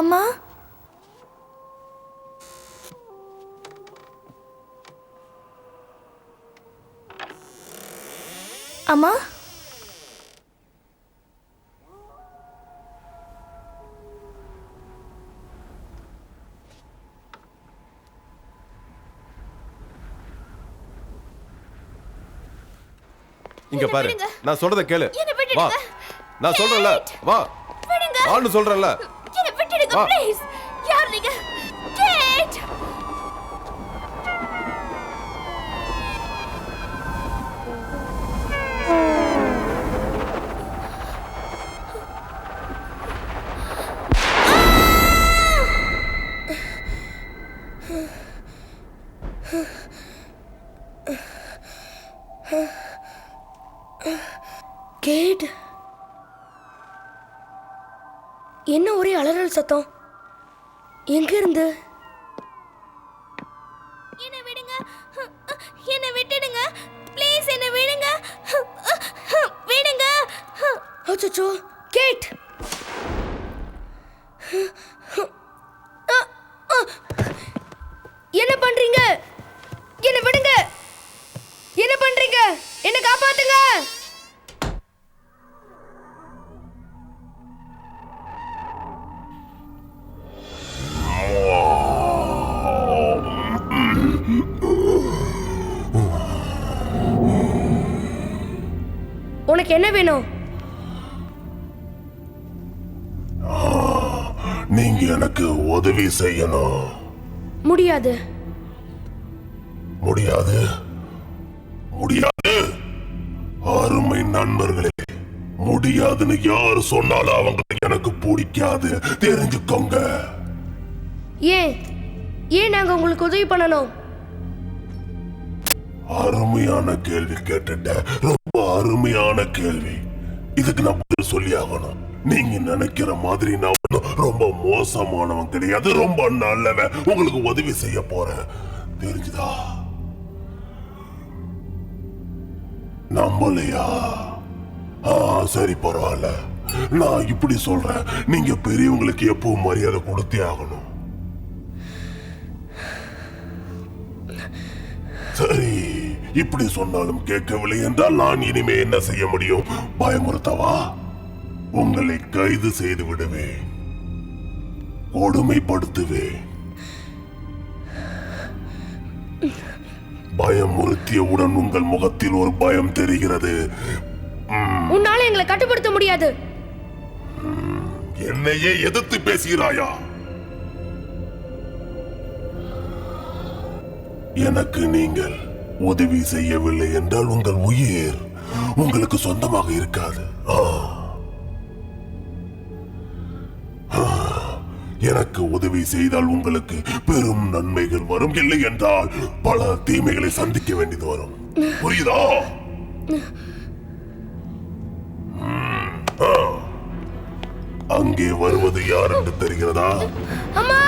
அம்மா அம்மா இங்க பாரு, விடுங்க. நான் சொல்றத கேளு. என்னை வா, விட்டுடுங்க. நான் சொல்றேன்ல, வா. விடுங்க. வான்னு சொல்றேன்ல. என்னை விட்டுடுங்க வா. ப்ளீஸ். யார் நீங்க? கேட். கேட், என்ன ஒரே அலறல் சத்தம்? எங்க இருந்து? என்னை விடுங்க. என்னை விட்டுடுங்க. ப்ளீஸ் என்னை விடுங்க. விடுங்க. அச்சச்சோ, கேட்! என்ன பண்றீங்க? என்ன விடுங்க! என்ன பண்றீங்க? என்ன காப்பாத்துங்க! உனக்கு என்ன வேணும்? நீங்க எனக்கு உதவி செய்யணும். முடியாது. முடியாது, முடியாது. அருமை நண்பர்களே, முடியாதுன்னு யார் சொன்னாலும் அவங்களுக்கு எனக்கு பிடிக்காது, தெரிஞ்சுக்கோங்க. ஏன் ஏன் நாங்க உங்களுக்கு உதவி பண்ணணும்? அருமையான கேள்வி கேட்டுட்ட, ரொம்ப அருமையான கேள்வி. இதுக்கு நான் பதில் சொல்லி ஆகணும். நீங்க நினைக்கிற மாதிரி நான் ரொம்ப மோசமானவன் கிடையாது, ரொம்ப நல்லவன். உங்களுக்கு உதவி செய்ய போறேன், தெரிஞ்சுதா? நம்பலையா? சரி, பரவாயில்ல. நான் இப்படி சொல்றேன், நீங்க பெரியவங்களுக்கு எப்பவும் மரியாதை கொடுத்தே ஆகணும். சரி, இப்படி சொன்னாலும் கேட்கவில்லை என்றால் நான் இனிமே என்ன செய்ய முடியும்? பயமுறுத்தவா? உங்களை கைது செய்து விடுவேன், கொடுமைப்படுத்துவேன். பயமுறுத்தியவுடன் உங்கள் முகத்தில் ஒரு பயம் தெரிகிறது. உன்னால எங்களை கட்டுப்படுத்த முடியாது. என்னையே எதிர்த்து பேசுகிறாயா? எனக்கு நீங்கள் உதவி செய்யவில்லை என்றால் உங்கள் உயிர் உங்களுக்கு சொந்தமாக இருக்காது. எனக்கு உதவி செய்தால் உங்களுக்கு பெரும் நன்மைகள் வரும், இல்லை என்றால் பல தீமைகளை சந்திக்க வேண்டியது வரும். புரியுதா? அங்கே வருவது யார் என்று தெரிகிறதா? அம்மா!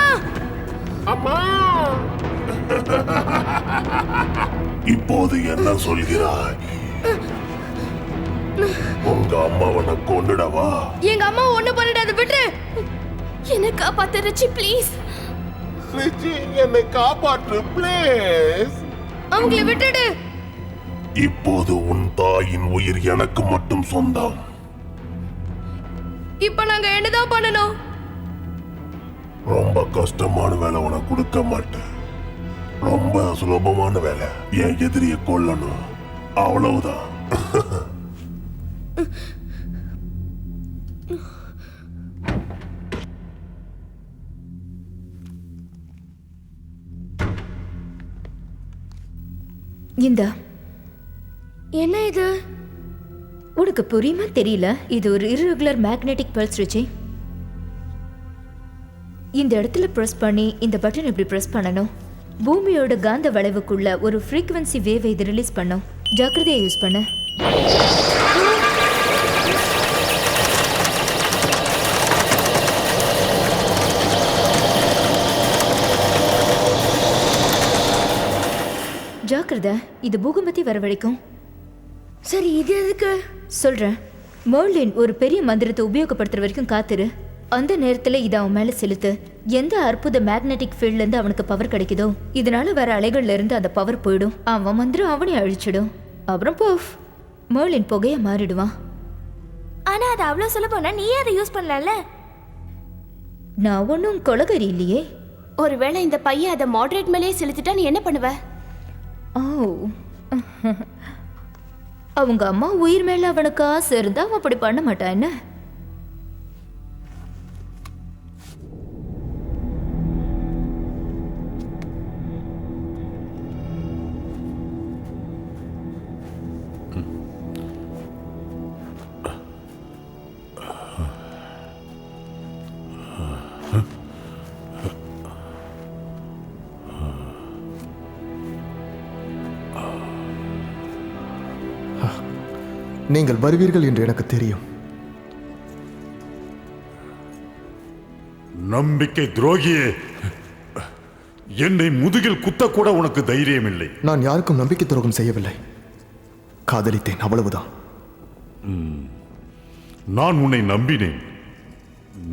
அம்மா! இப்போது என்ன சொல்கிறாய்? உங்க அம்மாவனை கொண்டுடவா? எங்க அம்மா ஒண்ணு பண்ணிடாத, விட்டு. என்னை காப்பாத்து ரிச்சி ப்ளீஸ். ரிச்சி, என்னை காப்பாற்று ப்ளீஸ். அவங்களை விட்டுடு. இப்போது உன் தாயின் உயிர் எனக்கு மட்டும் சொந்தம். இப்ப நாங்க என்னதான் பண்ணணும்? ரொம்ப கஷ்டமான வேலை உனக்கு கொடுக்க மாட்டேன். ரொம்ப சுலபமான வேலை, என் எதிரியை கொல்லணும், அவ்வளவுதான். இந்தா. என்ன இது? உனக்கு புரியுமா தெரியல, இது ஒரு irregular magnetic pulse ரிச்சி. இந்த இடத்துல பிரஸ் பண்ணி இந்த பட்டன் இப்படி பிரஸ் பண்ணணும். பூமியோட காந்த வளைவுக்குள்ள ஒரு ஃப்ரீக்வன்சி வேவ் இது ரிலீஸ் பண்ணும். ஜாக்கிரதையா யூஸ் பண்ணு. ஜாக்கிரதை, இது பூகம்பத்தை வரவழைக்கும். சரி, இது எதுக்கு? சொல்றேன். மர்லின் ஒரு பெரிய மந்திரத்தை உபயோகப்படுத்துற வரைக்கும் காத்துரு. அந்த நேரத்துல இதை அவன் மேல செலுத்து. எந்த அற்புத மேக்னெட்டிக் ஃபீல்ட்ல இருந்து அவனுக்கு பவர் கிடைக்குதோ இதனால வர அலைகள்ல இருந்து அந்த பவர் போயிடும். அவன் மந்திரம் அவனை அழிச்சிடும். அப்புறம் போஃப் மேர்லின் புகையா மாறிடுவான். ஆனா அது அவ்வளவு சுலபம்னா நீயே அதை யூஸ் பண்ணலாம்ல. நான் ஒன்றும் கொலகரி இல்லையே. ஒருவேளை இந்த பையன் அதை மாடரேட் மேலேயே செலுத்திட்டா நீ என்ன பண்ணுவ? ஓ, அவங்க அம்மா உயிர் மேல அவனுக்கு ஆசை இருந்தா அவன் அப்படி பண்ண மாட்டான் என்ன? நீங்கள் வருவீர்கள் என்று எனக்கு தெரியும். நம்பிக்கை துரோகியே, என்னை முதுகில் குத்தக்கூட உனக்கு தைரியம் இல்லை. நான் யாருக்கும் நம்பிக்கை துரோகம் செய்யவில்லை, காதலித்தேன், அவ்வளவுதான். நான் உன்னை நம்பினேன்.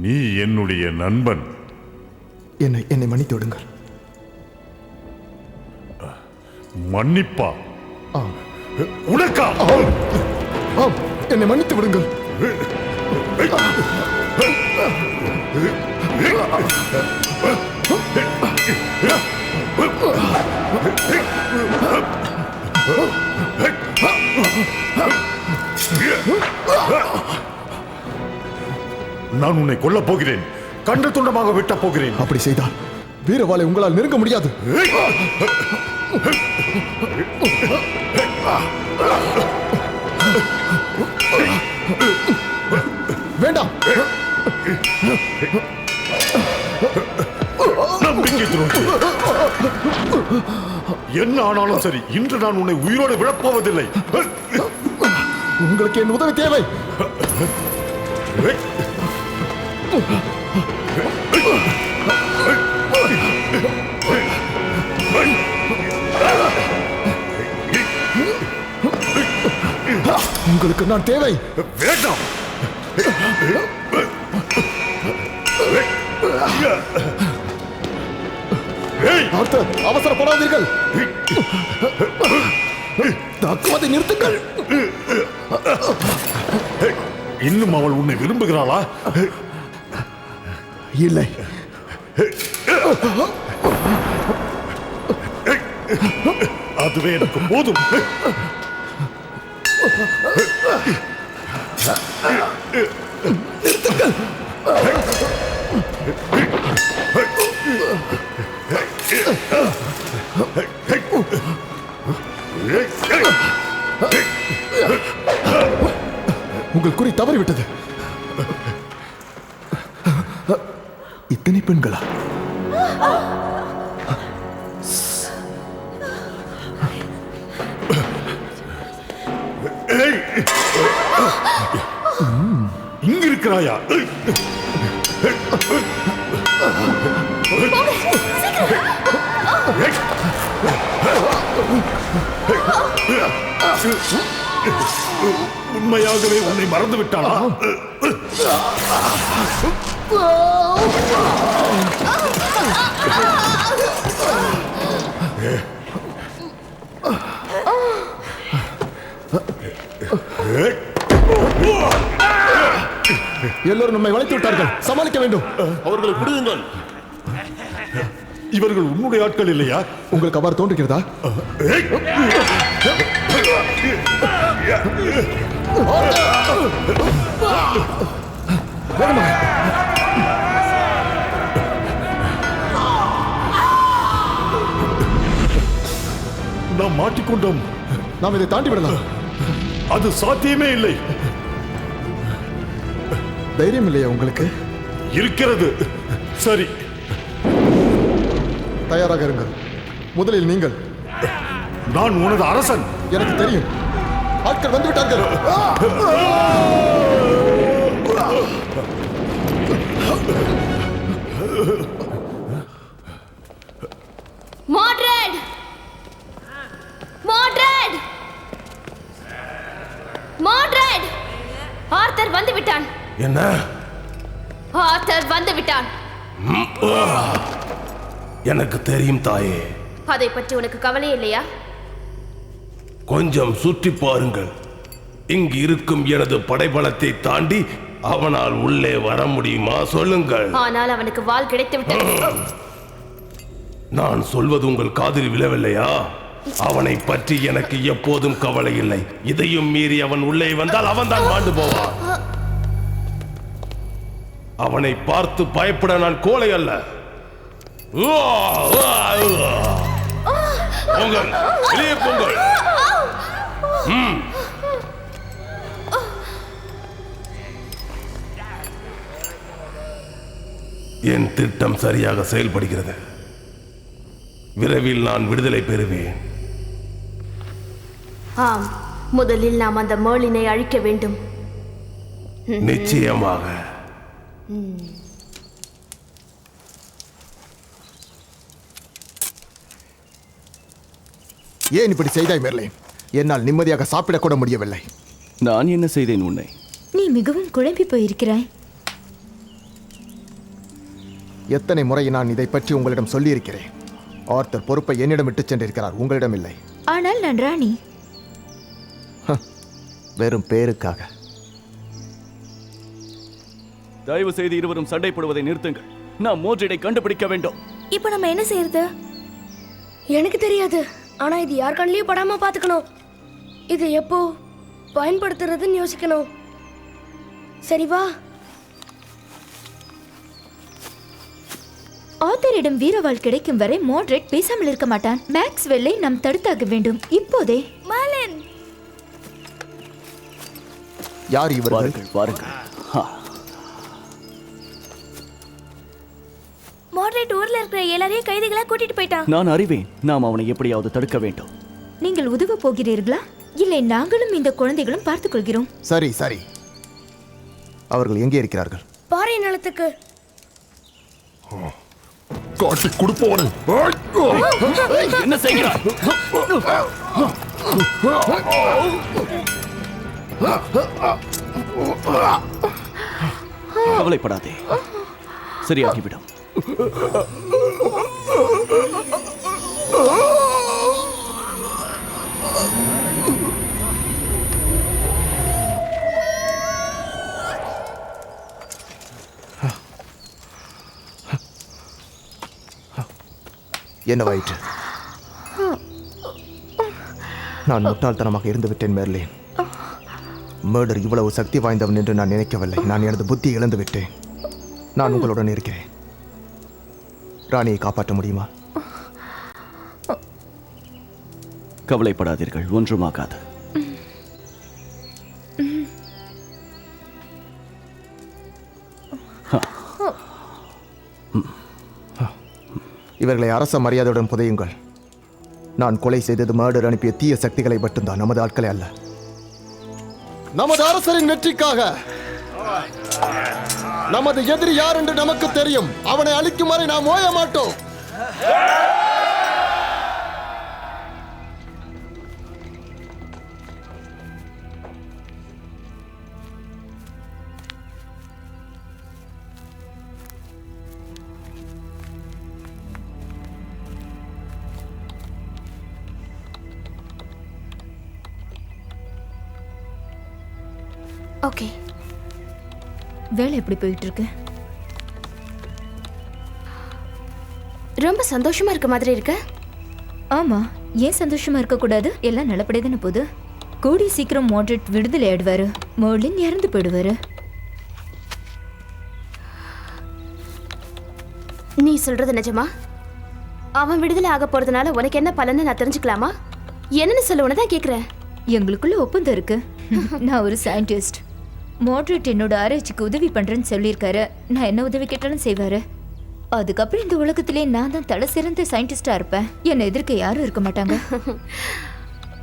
நீ என்னுடைய நண்பன். என்னை மன்னித்து விடுங்கள். மன்னிப்பா? ஆம். உனக்கா? ஆம், என்னை மன்னித்து விடுங்கள். நான் உன்னை கொல்லப் போகிறேன். கண்டு துண்டமாக வெட்டப் போகிறேன். அப்படி செய்தால் வீரவாளை உங்களால் நெருங்க முடியாது. வேண்டாம். நம்பிக்கை துரோகி, என்ன ஆனாலும் சரி, இன்று நான் உன்னை உயிரோடு விழப்போவதில்லை. உங்களுக்கு என் உதவி தேவை. உங்களுக்கு நான் தேவை. வேண்டாம். ஆர்த்தர், அவசரப்படாதீர்கள். தாக்குவதை நிறுத்துங்கள். இன்னும் அவள் உன்னை விரும்புகிறாளா? இல்லை. அதுவே எனக்கு போதும். உங்கள் குறி தவறிவிட்டது. இத்தனை பெண்களா? இங்க இருக்கிறாயா? உண்மையாகவே உன்னை மறந்து விட்டாளா? எல்லோரும் நம்மை வளைத்து விட்டார்கள். சமாளிக்க வேண்டும். அவர்களை பிடியுங்கள். இவர்கள் உன்னுடைய ஆட்கள் இல்லையா? உங்களுக்கு அவ்வாறு தோன்றுகிறதா? நாம் மாட்டிக்கொண்டோம். நாம் இதை தாண்டி விடலாம். அது சாத்தியமே இல்லை. தைரியம் இல்லையா உங்களுக்கு? இருக்கிறது. சரி, தயாராக இருங்கள். முதலில் நீங்கள். நான் உனது அரசன். எனக்கு தெரியும். ஆட்கள் வந்து விட்டார்கள். மாட்ரேட்! மாட்ரேட்! மாட்ரேட்! ஆர்த்தர் வந்து விட்டான். என்ன? ஆர்தர் வந்து விட்டான். எனக்கு தெரியும் தாயே. அதை பற்றி உனக்கு கவலை இல்லையா? கொஞ்சம் சுற்றி பாருங்கள். இங்கு இருக்கும் எனது படைபலத்தை தாண்டி அவனால் உள்ளே வர முடியுமா சொல்லுங்கள். ஆனால் அவனுக்கு வாள் கிடைத்து விட்டது. நான் சொல்வது உங்கள் காதில் விழவில்லையா? அவனை பற்றி எனக்கு எப்போதும் கவலை இல்லை. இதையும் மீறி அவன் உள்ளே வந்தால் அவன் தான் மாண்டு போவான். அவனை பார்த்து பயப்பட நான் கோழை அல்ல. பொங்கல் வெளியே பொங்கல். என் திட்டம் சரியாக செயல்படுகிறது. விரைவில் நான் விடுதலை பெறுவேன். ஆம், முதலில் நாம் அந்த மேர்லினை அழிக்க வேண்டும். நிச்சயமாக. ஏன் இப்படி செய்தாய் மெர்லின்? என்னால் நிம்மதியாக சாப்பிடக்கூட முடியவில்லை. நான் என்ன செய்தேன் உன்னை? நீ மிகவும் குழம்பி போயிருக்கிறாய். எத்தனை முறை நான் இதை பற்றி உங்களிடம் சொல்லியிருக்கிறேன். ஆர்தர் பொறுப்பை என்னிடம் விட்டுச் சென்றிருக்கிறார், உங்களிடம் இல்லை. ஆனால் நான் ராணி. வெறும் பேருக்காக. தயவு செய்து இருவரும் சண்டை போடுவதை நிறுத்துங்கள். நாம் மோட்ரிடை கண்டுபிடிக்க வேண்டும். இப்போ நம்ம என்ன செய்யறது? எனக்கு தெரியாது. ஆனா இது யார் கண்ணிலையும் படாம பாத்துக்கணும். இது எப்போ பயன்படுத்துறதுன்னு யோசிக்கணும். சரி வா. ஆத்தரிடம் வீரவாள் கிடைக்கும் வரை மோட்ரெட் பேசாமல் இருக்க மாட்டான். மேக்ஸ்வெல்லை நாம் தடுத்தாக வேண்டும் இப்போதே. மர்லின், யார் இவர்கள்? வாருங்கள் வாருங்கள். மாட்ரேட் ஊர்ல இருக்கிற எல்லாரையும் கைதிகளா கூட்டிட்டு போயிட்டான். நான் அறிவேன். நாம் அவனை எப்படியாவது தடுக்க வேண்டும். நீங்கள் உதவ போகிறீர்களா? இல்லை, நாங்களும் இந்த குழந்தைகளும் பார்த்துக் கொள்கிறோம். சரி சரி. அவர்கள் எங்கே இருக்கிறார்கள்? பாறை நிலத்துக்கு. காட்டி கொடுப்பவனே. என்ன செய்கிறாய்? கவலைப்படாதே, சரியாகிவிடும். என்னவாயிற்று? நான் முட்டாள்தனமாக இருந்து விட்டேன் மெர்லின். மர்டர் இவ்வளவு சக்தி வாய்ந்தவன் என்று நான் நினைக்கவில்லை. நான் எனது புத்தி இழந்து விட்டேன். நான் உங்களுடன் இருக்கிறேன். ராணியை காப்பாற்ற முடியுமா? கவலைப்படாதீர்கள், ஒன்றுமாகாது. இவர்களை அரச மரியாதையுடன் புதையுங்கள். நான் கொலை செய்தது மர்டர் அனுப்பிய தீய சக்திகளை மட்டும்தான், நமது ஆட்களை அல்ல. நமது அரசரின் வெற்றிக்காக நமது எதிரி யார் என்று நமக்கு தெரியும். அவனை அழிக்கும் வரை நாம் ஓய மாட்டோம். ஓகே, வேலை எப்படி போயிட்டு இருக்கு? ரொம்ப சந்தோஷமா இருக்க மாதிரி இருக்கு. ஆமா, ஏன் சந்தோஷமா இருக்க கூடாது? எல்லாம் நல்லபடியா போகுது. கூடி சீக்கிரம் மாட்ரெட் விடுதலை ஆயிடுவாரு. மர்லின் இறந்து போயிடுவாரு. நீ சொல்றது நிஜமா? அவன் விடுதலை ஆக போறதுனால உனக்கு என்ன பலன்னு நான் தெரிஞ்சுக்கலாமா? என்னன்னு சொல்ல உனதான் கேக்குறேன். எங்களுக்குள்ள ஒப்பந்தம் இருக்கு. நான் ஒரு சயின்டிஸ்ட். மாட்ரெட் என்னோட ஆராய்ச்சிக்கு உதவி பண்றேன்னு சொல்லியிருக்காரு. நான் என்ன உதவி கேட்டாலும் செய்வாரு. அதுக்கப்புறம் இந்த உலகத்திலே நான் தான் தலை சிறந்த சயின்டிஸ்டா இருப்பேன். என்னை எதிர்க்க யாரும் இருக்க மாட்டாங்க.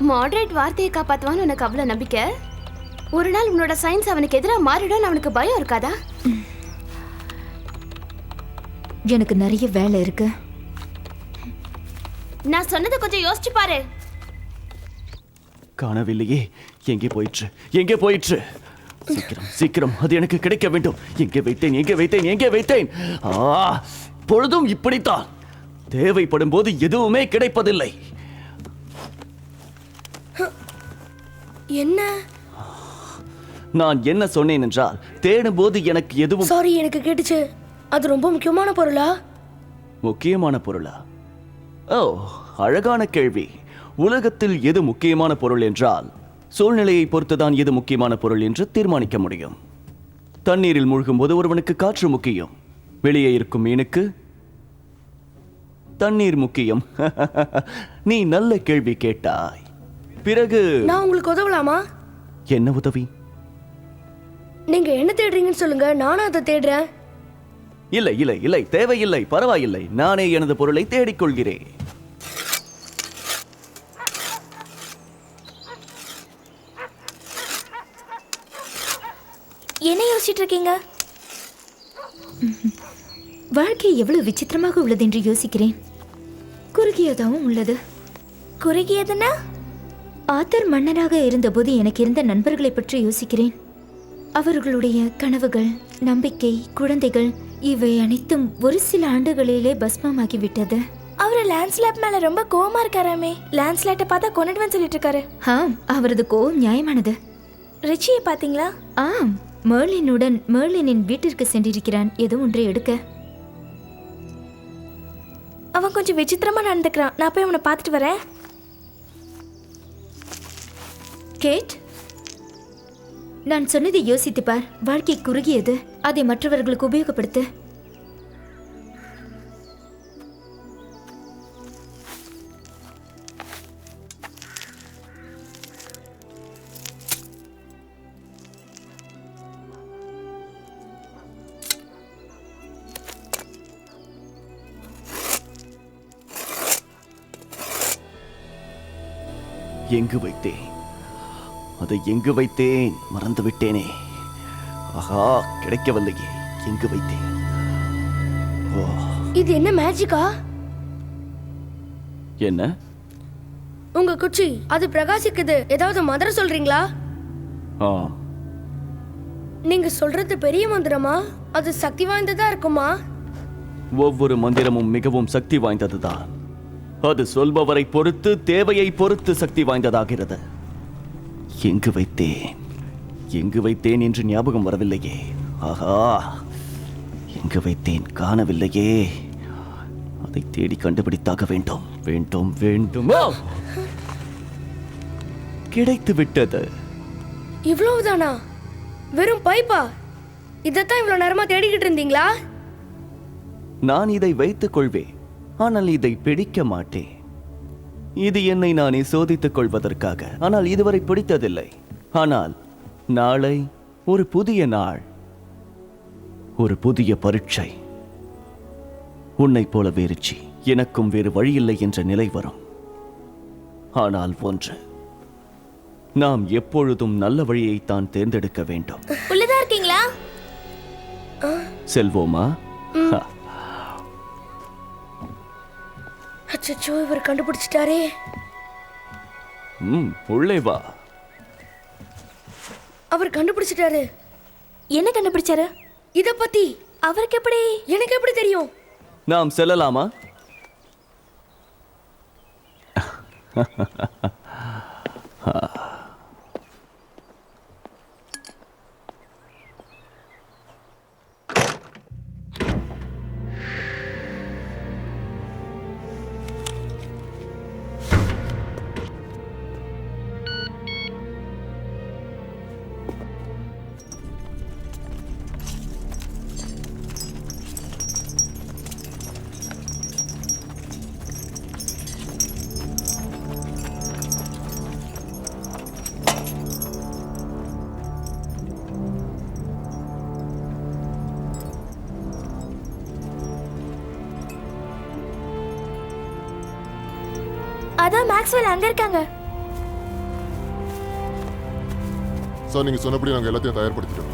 மாட்ரேட் வார்த்தையை காப்பாத்துவான்னு உனக்கு அவ்வளவு நம்பிக்கை? ஒரு நாள் உன்னோட சயின்ஸ் அவனுக்கு எதிராக மாறிடும், அவனுக்கு பயம் இருக்காதா? எனக்கு நிறைய வேலை இருக்கு. நான் சொன்னதை கொஞ்சம் யோசிச்சு பாரு. காணவில்லையே. எங்கே போயிற்று? எங்கே போயிற்று? சீக்கிரம் சீக்கிரம், அது எனக்கு கிடைக்க வேண்டும். எங்கே வைத்தேன், எங்கே வைத்தேன், எங்கே வைத்தேன்? பொழுதும் இப்படித்தான். தேவைப்படும் போது எதுவுமே கிடைப்பதில்லை. என்ன? நான் என்ன சொன்னேன் என்றால், தேடும் போது எனக்கு எதுவும். சாரி, எனக்கு கேட்டுச்சு. அது ரொம்ப முக்கியமான பொருளா? முக்கியமான பொருளா? ஓ, அழகான கேள்வி. உலகத்தில் எது முக்கியமான பொருள் என்றால், சூழ்நிலையை பொறுத்துதான் எது முக்கியமான பொருள் என்று தீர்மானிக்க முடியும். தண்ணீரில் மூழ்கும் போது ஒருவனுக்கு காற்று முக்கியம், வெளியே இருக்கும் மீனுக்கு தண்ணீர் முக்கியம். நீ நல்ல கேள்வி கேட்டாய். பிறகு நான் உங்களுக்கு உதவலாமா? என்ன உதவி? நீங்க என்ன தேடுறீங்கன்னு சொல்லுங்க, நானும் அதை தேடுறேன். இல்லை இல்லை இல்லை, தேவையில்லை, பரவாயில்லை. நானே எனது பொருளை தேடிக்கொள்கிறேன். என்ன யோசிச்சுட்டு இருக்கீங்க? வாழ்க்கை எவ்வளவு விசித்திரமாக உள்ளது என்று யோசிக்கிறேன். குறுகியதாகவும் உள்ளது. குறுகியதுன்னா? ஆத்தர் மன்னனாக இருந்தபோது எனக்கு இருந்த நண்பர்களை பற்றி யோசிக்கிறேன். அவர்களுடைய கனவுகள், நம்பிக்கை, குழந்தைகள் இவை அனைத்தும் ஒரு சில ஆண்டுகளிலே பஸ்மமாகிவிட்டது. அவரு லான்ஸ்லாட் மேல ரொம்ப கோவமா இருக்காராமே. லான்ஸ்லாட்டை பார்த்தா கொண்டுடுவேன்னு சொல்லிட்டு இருக்காரு. அவரது கோவம் நியாயமானது. ரிச்சியை பாத்தீங்களா? ஆம், மேர்லினின் வீட்டிற்கு சென்றிருக்கிறான் ஏதோ ஒன்றை எடுக்க. அவன் கொஞ்சம் விசித்திரமா நடந்துக்கிறான். நான் போய் அவனை பார்த்துட்டு வரேன். கேட், நான் சொன்னதை யோசித்து பார். வாழ்க்கை குறுகியது, அதை மற்றவர்களுக்கு உபயோகப்படுத்து. எங்கு வைத்தேன்? அதை எங்கு வைத்தேன்? மறந்து விட்டேனே. ஆஹா, கிடைக்கவில்லையே. எங்கு வைத்தேன்? இது என்ன மேஜிக்கா? என்ன? உங்க குச்சி அது பிரகாசிக்குது. ஏதாவது மந்திரம் சொல்றீங்களா? நீங்க சொல்றது பெரிய மந்திரமா? அது சக்தி வாய்ந்ததா இருக்குமா? ஒவ்வொரு மந்திரமும் மிகவும் சக்தி வாய்ந்ததுதான். அது சொல்பவரை பொறுத்து, தேவையை பொறுத்து சக்தி வாய்ந்ததாகிறது. எங்கு வைத்தேன், எங்கு வைத்தேன் என்று ஞாபகம் வரவில்லையே. ஆஹா, எங்கு வைத்தேன்? காணவில்லையே. அதை தேடி கண்டுபிடித்தாக வேண்டும். வேண்டும் வேண்டும். கிடைத்து விட்டது. இவ்வளவுதானா? வெறும் பைப்பா? இதைத்தான் இவ்வளவு நேரமா தேடிக்கிட்டு இருந்தீங்களா? நான் இதை வைத்துக் கொள்வேன், ஆனால் இதை பிடிக்க மாட்டேன். இது என்னை நானே சோதித்துக் கொள்வதற்காக. ஆனால் இதுவரை பிடித்ததில்லை. ஆனால் நாளை ஒரு புதிய நாள், ஒரு புதிய பரீட்சை. உன்னை போல வேறுச்சி, எனக்கும் வேறு வழியில்லை என்ற நிலை வரும். ஆனால் ஒன்று, நாம் எப்பொழுதும் நல்ல வழியைத்தான் தேர்ந்தெடுக்க வேண்டும். உள்ளதா இருக்கீங்களா? செல்வோமா? அச்சச்சோ, இவர் கண்டுபிடிச்சிட்டாரே. உள்ளே வா. அவர் கண்டுபிடிச்சிட்டாரு. என்ன கண்டுபிடிச்சாரு? இத பத்தி. அவருக்கு எப்படி? எனக்கு எப்படி தெரியும்? நாம் செல்லலாமா? அதான் மேக்ஸ்வெல் அங்க இருக்காங்க. சார், நீங்க சொன்னபடி நாங்க எல்லாத்தையும் தயார்படுத்திட்டோம்.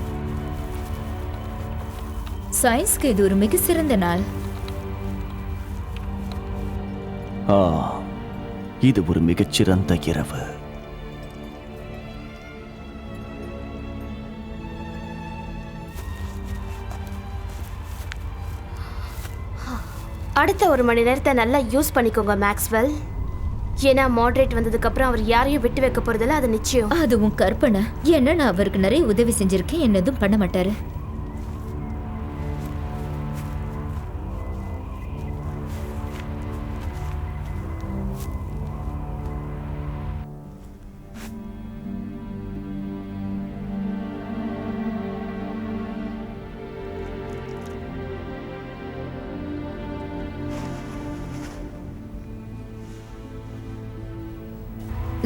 சயின்ஸ்க்கு இது ஒரு மிக சிறந்த நாள். இது ஒரு மிகச்சிறந்த இரவு. அடுத்த 1 மணி நேரத்தை நல்லா யூஸ் பண்ணிக்கோங்க மேக்ஸ்வெல். ஏன்னா மாடரேட் வந்ததுக்கு அப்புறம் அவர் யாரையும் விட்டு வைக்க போறதில்ல, அது நிச்சயம். அதுவும் கற்பனை. ஏன்னா நான் அவருக்கு நிறைய உதவி செஞ்சிருக்கேன், என்ன எதுவும் பண்ண மாட்டாரு.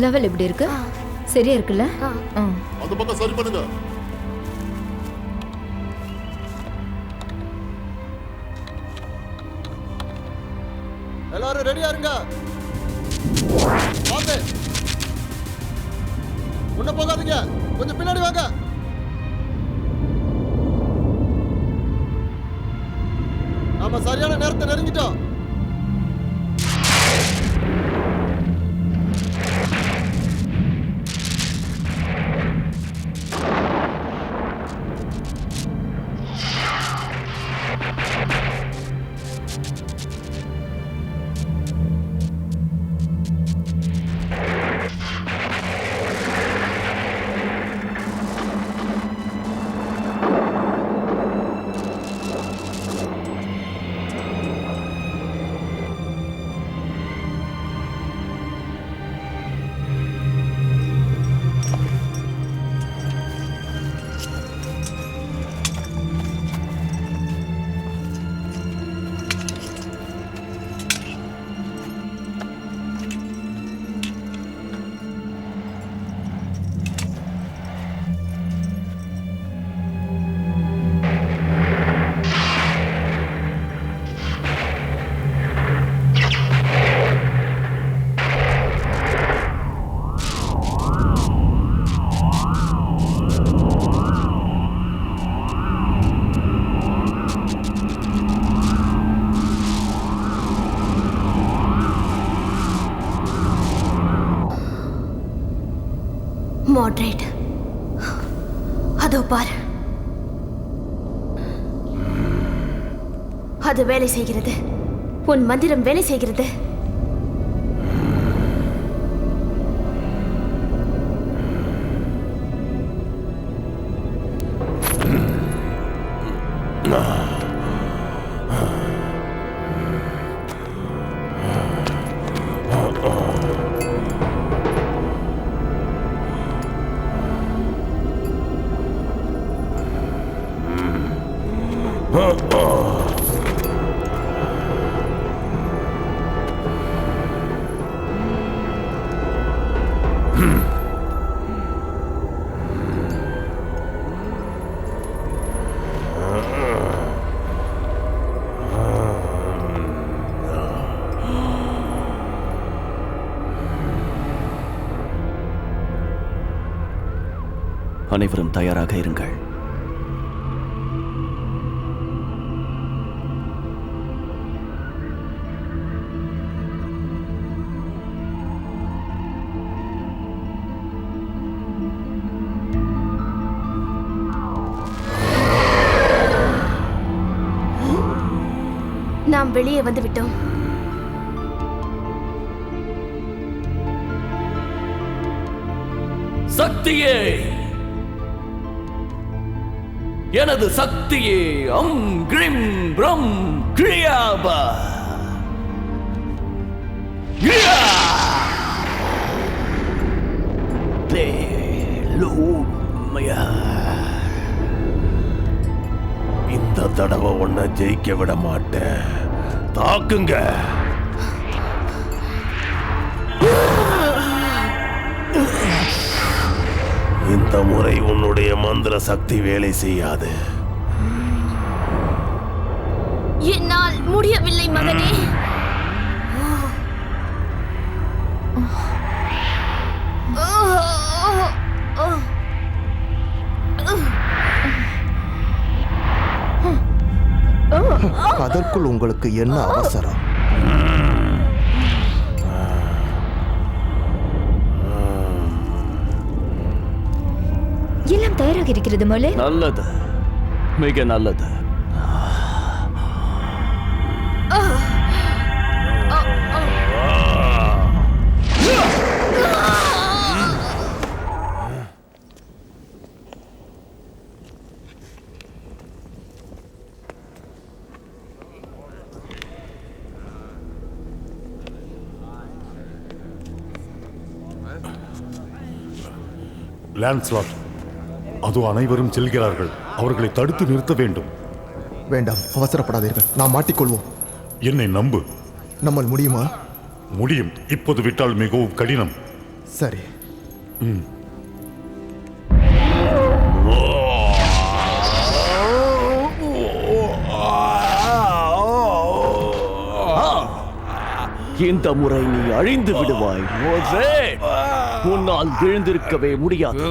லெவல் எப்படி இருக்கு? சரியா இருக்குல்ல? அந்த பக்கம் சரி பண்ணுங்க. எல்லாரும் ரெடியா இருங்க. வாங்க. முன்ன போகாதீங்க, கொஞ்சம் பின்னாடி வாங்க. நாம சரியான நேரத்தை நெருங்கிட்டோம். மாடரேட், அதோ பார், அது வேலை செய்கிறது. உன் மந்திரம் வேலை செய்கிறது. அனைவரும் தயாராக இருங்கள். நாம் வெளியே வந்து விட்டோம். சக்தியே, எனது சக்தியே, அம் கிரிம் பிரம் கிரியாபா. இந்த தடவை ஒன்ன ஜெயிக்க விட மாட்டேன். தாக்குங்க. இந்த முறை உன்னுடைய மந்திர சக்தி வேலை செய்யாது. என்னால் முடியவில்லை மகனே. அதற்குள் உங்களுக்கு என்ன அவசரம்? எல்லாம் தயாராக இருக்கிறது மலே. நல்லது, மிக நல்லது. லான்ஸ்லாட், அதோ அனைவரும் செல்கிறார்கள். அவர்களை தடுத்து நிறுத்த வேண்டும். வேண்டாம், அவசரப்படாதீர்கள். நாம் மாட்டிக்கொள்வோம். என்னை நம்பு. நம்மால் முடியுமா? முடியும். இப்போது விட்டால் மிகவும் கடினம். சரி. இந்த முறை நீ அழிந்து விடுவாய் மோட்ரிட். உன்னால் எழுந்திருக்கவே முடியாது.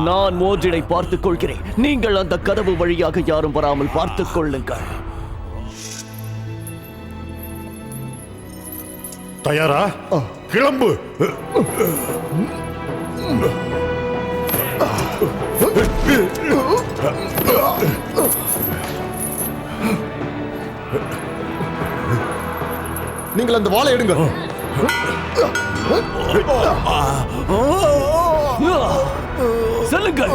நான் மோட்ரிடை பார்த்துக் கொள்கிறேன். நீங்கள் அந்த கதவு வழியாக யாரும் வராமல் பார்த்துக் கொள்ளுங்கள். தயாரா? கிளம்பு. நீங்கள் அந்த வாளை எடுங்க. செல்லுங்கள்.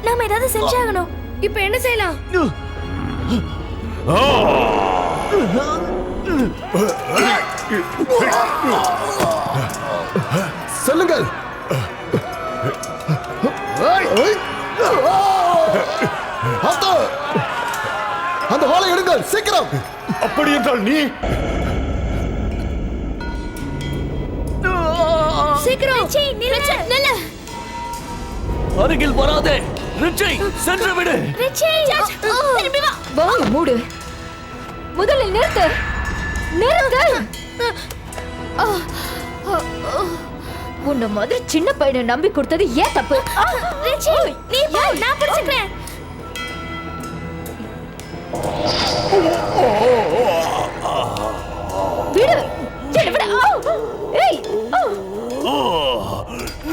நாம ஏதாவது செஞ்சாகணும். இப்ப என்ன செய்யலாம்? செல்லுங்கள். அந்த வாளை எடுங்கள் சீக்கிரம். அப்படி என்றால் நீ சீக்கிரம் நில்லு. அருகில் வராதே. ரிச்சை, சென்று விடு. திரும்பி வா. வாங்க மூடு. முதலில் நிறுத்து. உன்ன மாதிரி சின்ன பையனை நம்பி கொடுத்தது ஏன் தப்பு? நீ போ, நான் பிடிச்சுக்கிறேன். விடு. விடு. ஏய்.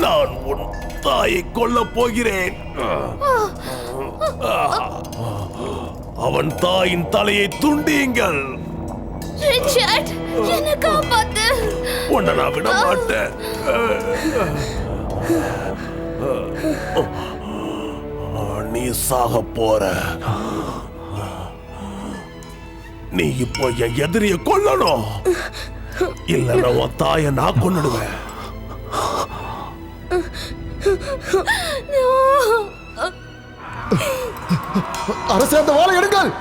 நான் உன் தாயை கொல்ல போகிறேன். அவன் தாயின் தலையை துண்டியுங்கள். ரிச்சர்ட், என்னை காப்பாத்து. உன்னை நான் விட மாட்டேன். நீ சாக போற. நீ இப்போ என் எதிரிய கொல்லணும். இல்லைன்னா உன் தாயை நான் கொன்னுடுவேன். அரசே, அந்த வாளை எடுங்கள்.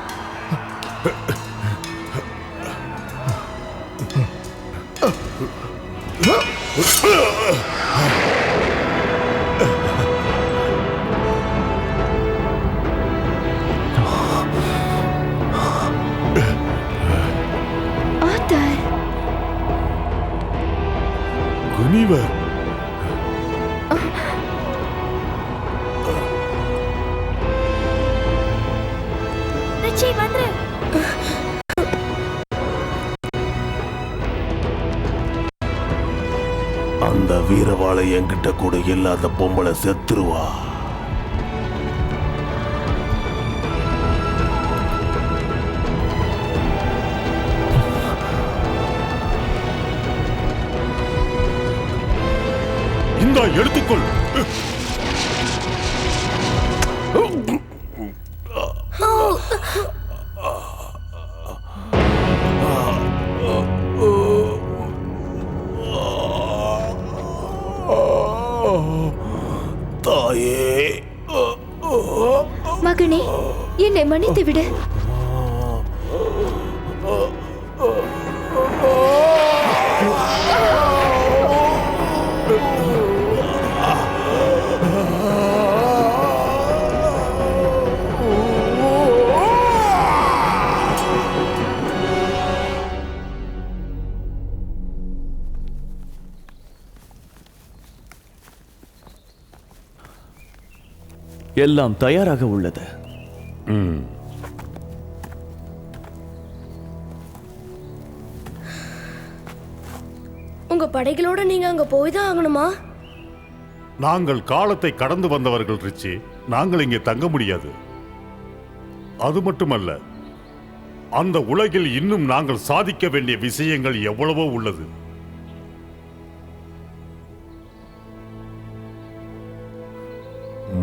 குனிவர், ரிச்சை வந்துரு. அந்த வீரவாளை என்கிட்ட கூட இல்லாத பொம்பளை செத்துருவா. இந்தா எடுத்துக்கொள். தாயே, என்னை மன்னித்து விடு. எல்லாம் தயாராக உள்ளது. உங்க படைகளோட நீங்க அங்க போய் தான் ஆகணுமா? நாங்கள் காலத்தை கடந்து வந்தவர்கள் ரிச்சி. நாங்கள் இங்கே தங்க முடியாது. அது மட்டுமல்ல, அந்த உலகில் இன்னும் நாங்கள் சாதிக்க வேண்டிய விஷயங்கள் எவ்வளவோ உள்ளது.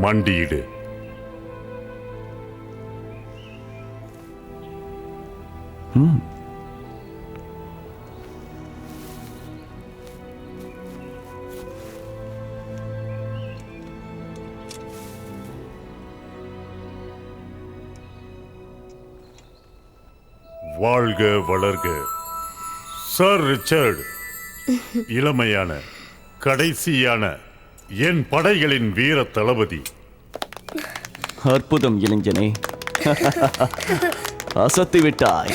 மண்டியிடு. வாழ்க வளர்க சர் ரிச்சர்ட். இளமையான கடைசியான என் படைகளின் வீர தளபதி. அற்புதம் இளைஞனே, அசத்தி விட்டாய்.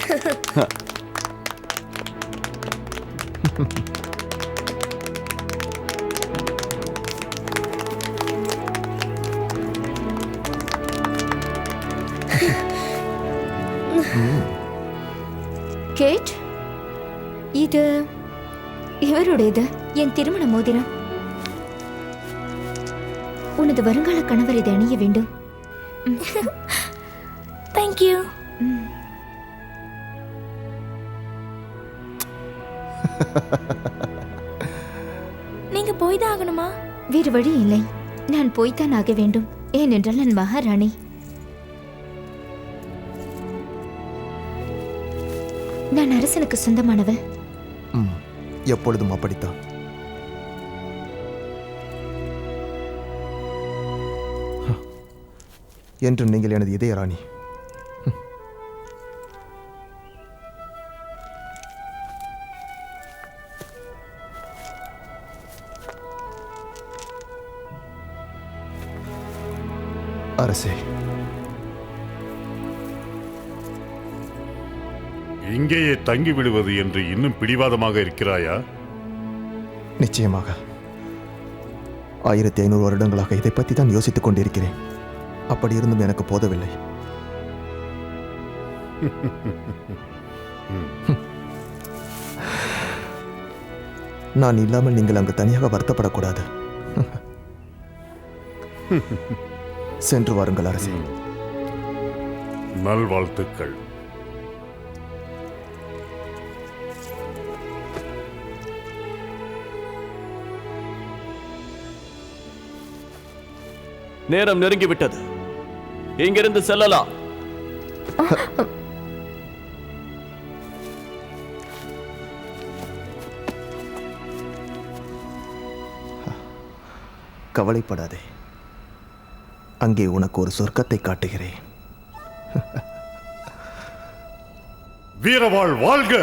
கேட், இது இவருடையது. என் திருமண மோதிரம். உனது வருங்கால கணவர் இதை அணிய வேண்டும். தேங்க்யூ. நீங்க போய் தான் ஆகணுமா? வேறு வழி இல்லை. நான் போய்த்தான் ஆக வேண்டும். ஏனென்றால் நான் மகாராணி. நான் அரசனுக்கு சொந்தமானவள். எப்பொழுதும் அப்படித்தான். என்றும் நீங்கள் எனது இதய ராணி. அரசே, இங்கேயே தங்கி விடுவது என்று இன்னும் பிடிவாதமாக இருக்கிறாயா? நிச்சயமாக. 1500 வருடங்களாக இதை பற்றி தான் யோசித்துக் கொண்டிருக்கிறேன். அப்படி இருந்தும் எனக்கு போதவில்லை. நான் இல்லாமல் நீங்கள் அங்கு தனியாக வருத்தப்படக்கூடாது. சென்று வாருங்கள் அரசே. நல்வாழ்த்துக்கள். நேரம் நெருங்கிவிட்டது. இங்கிருந்து செல்லலாம். கவலைப்படாதே. அங்கே உனக்கு ஒரு சொர்க்கத்தை காட்டுகிறேன். வீரவாள் வாழ்க!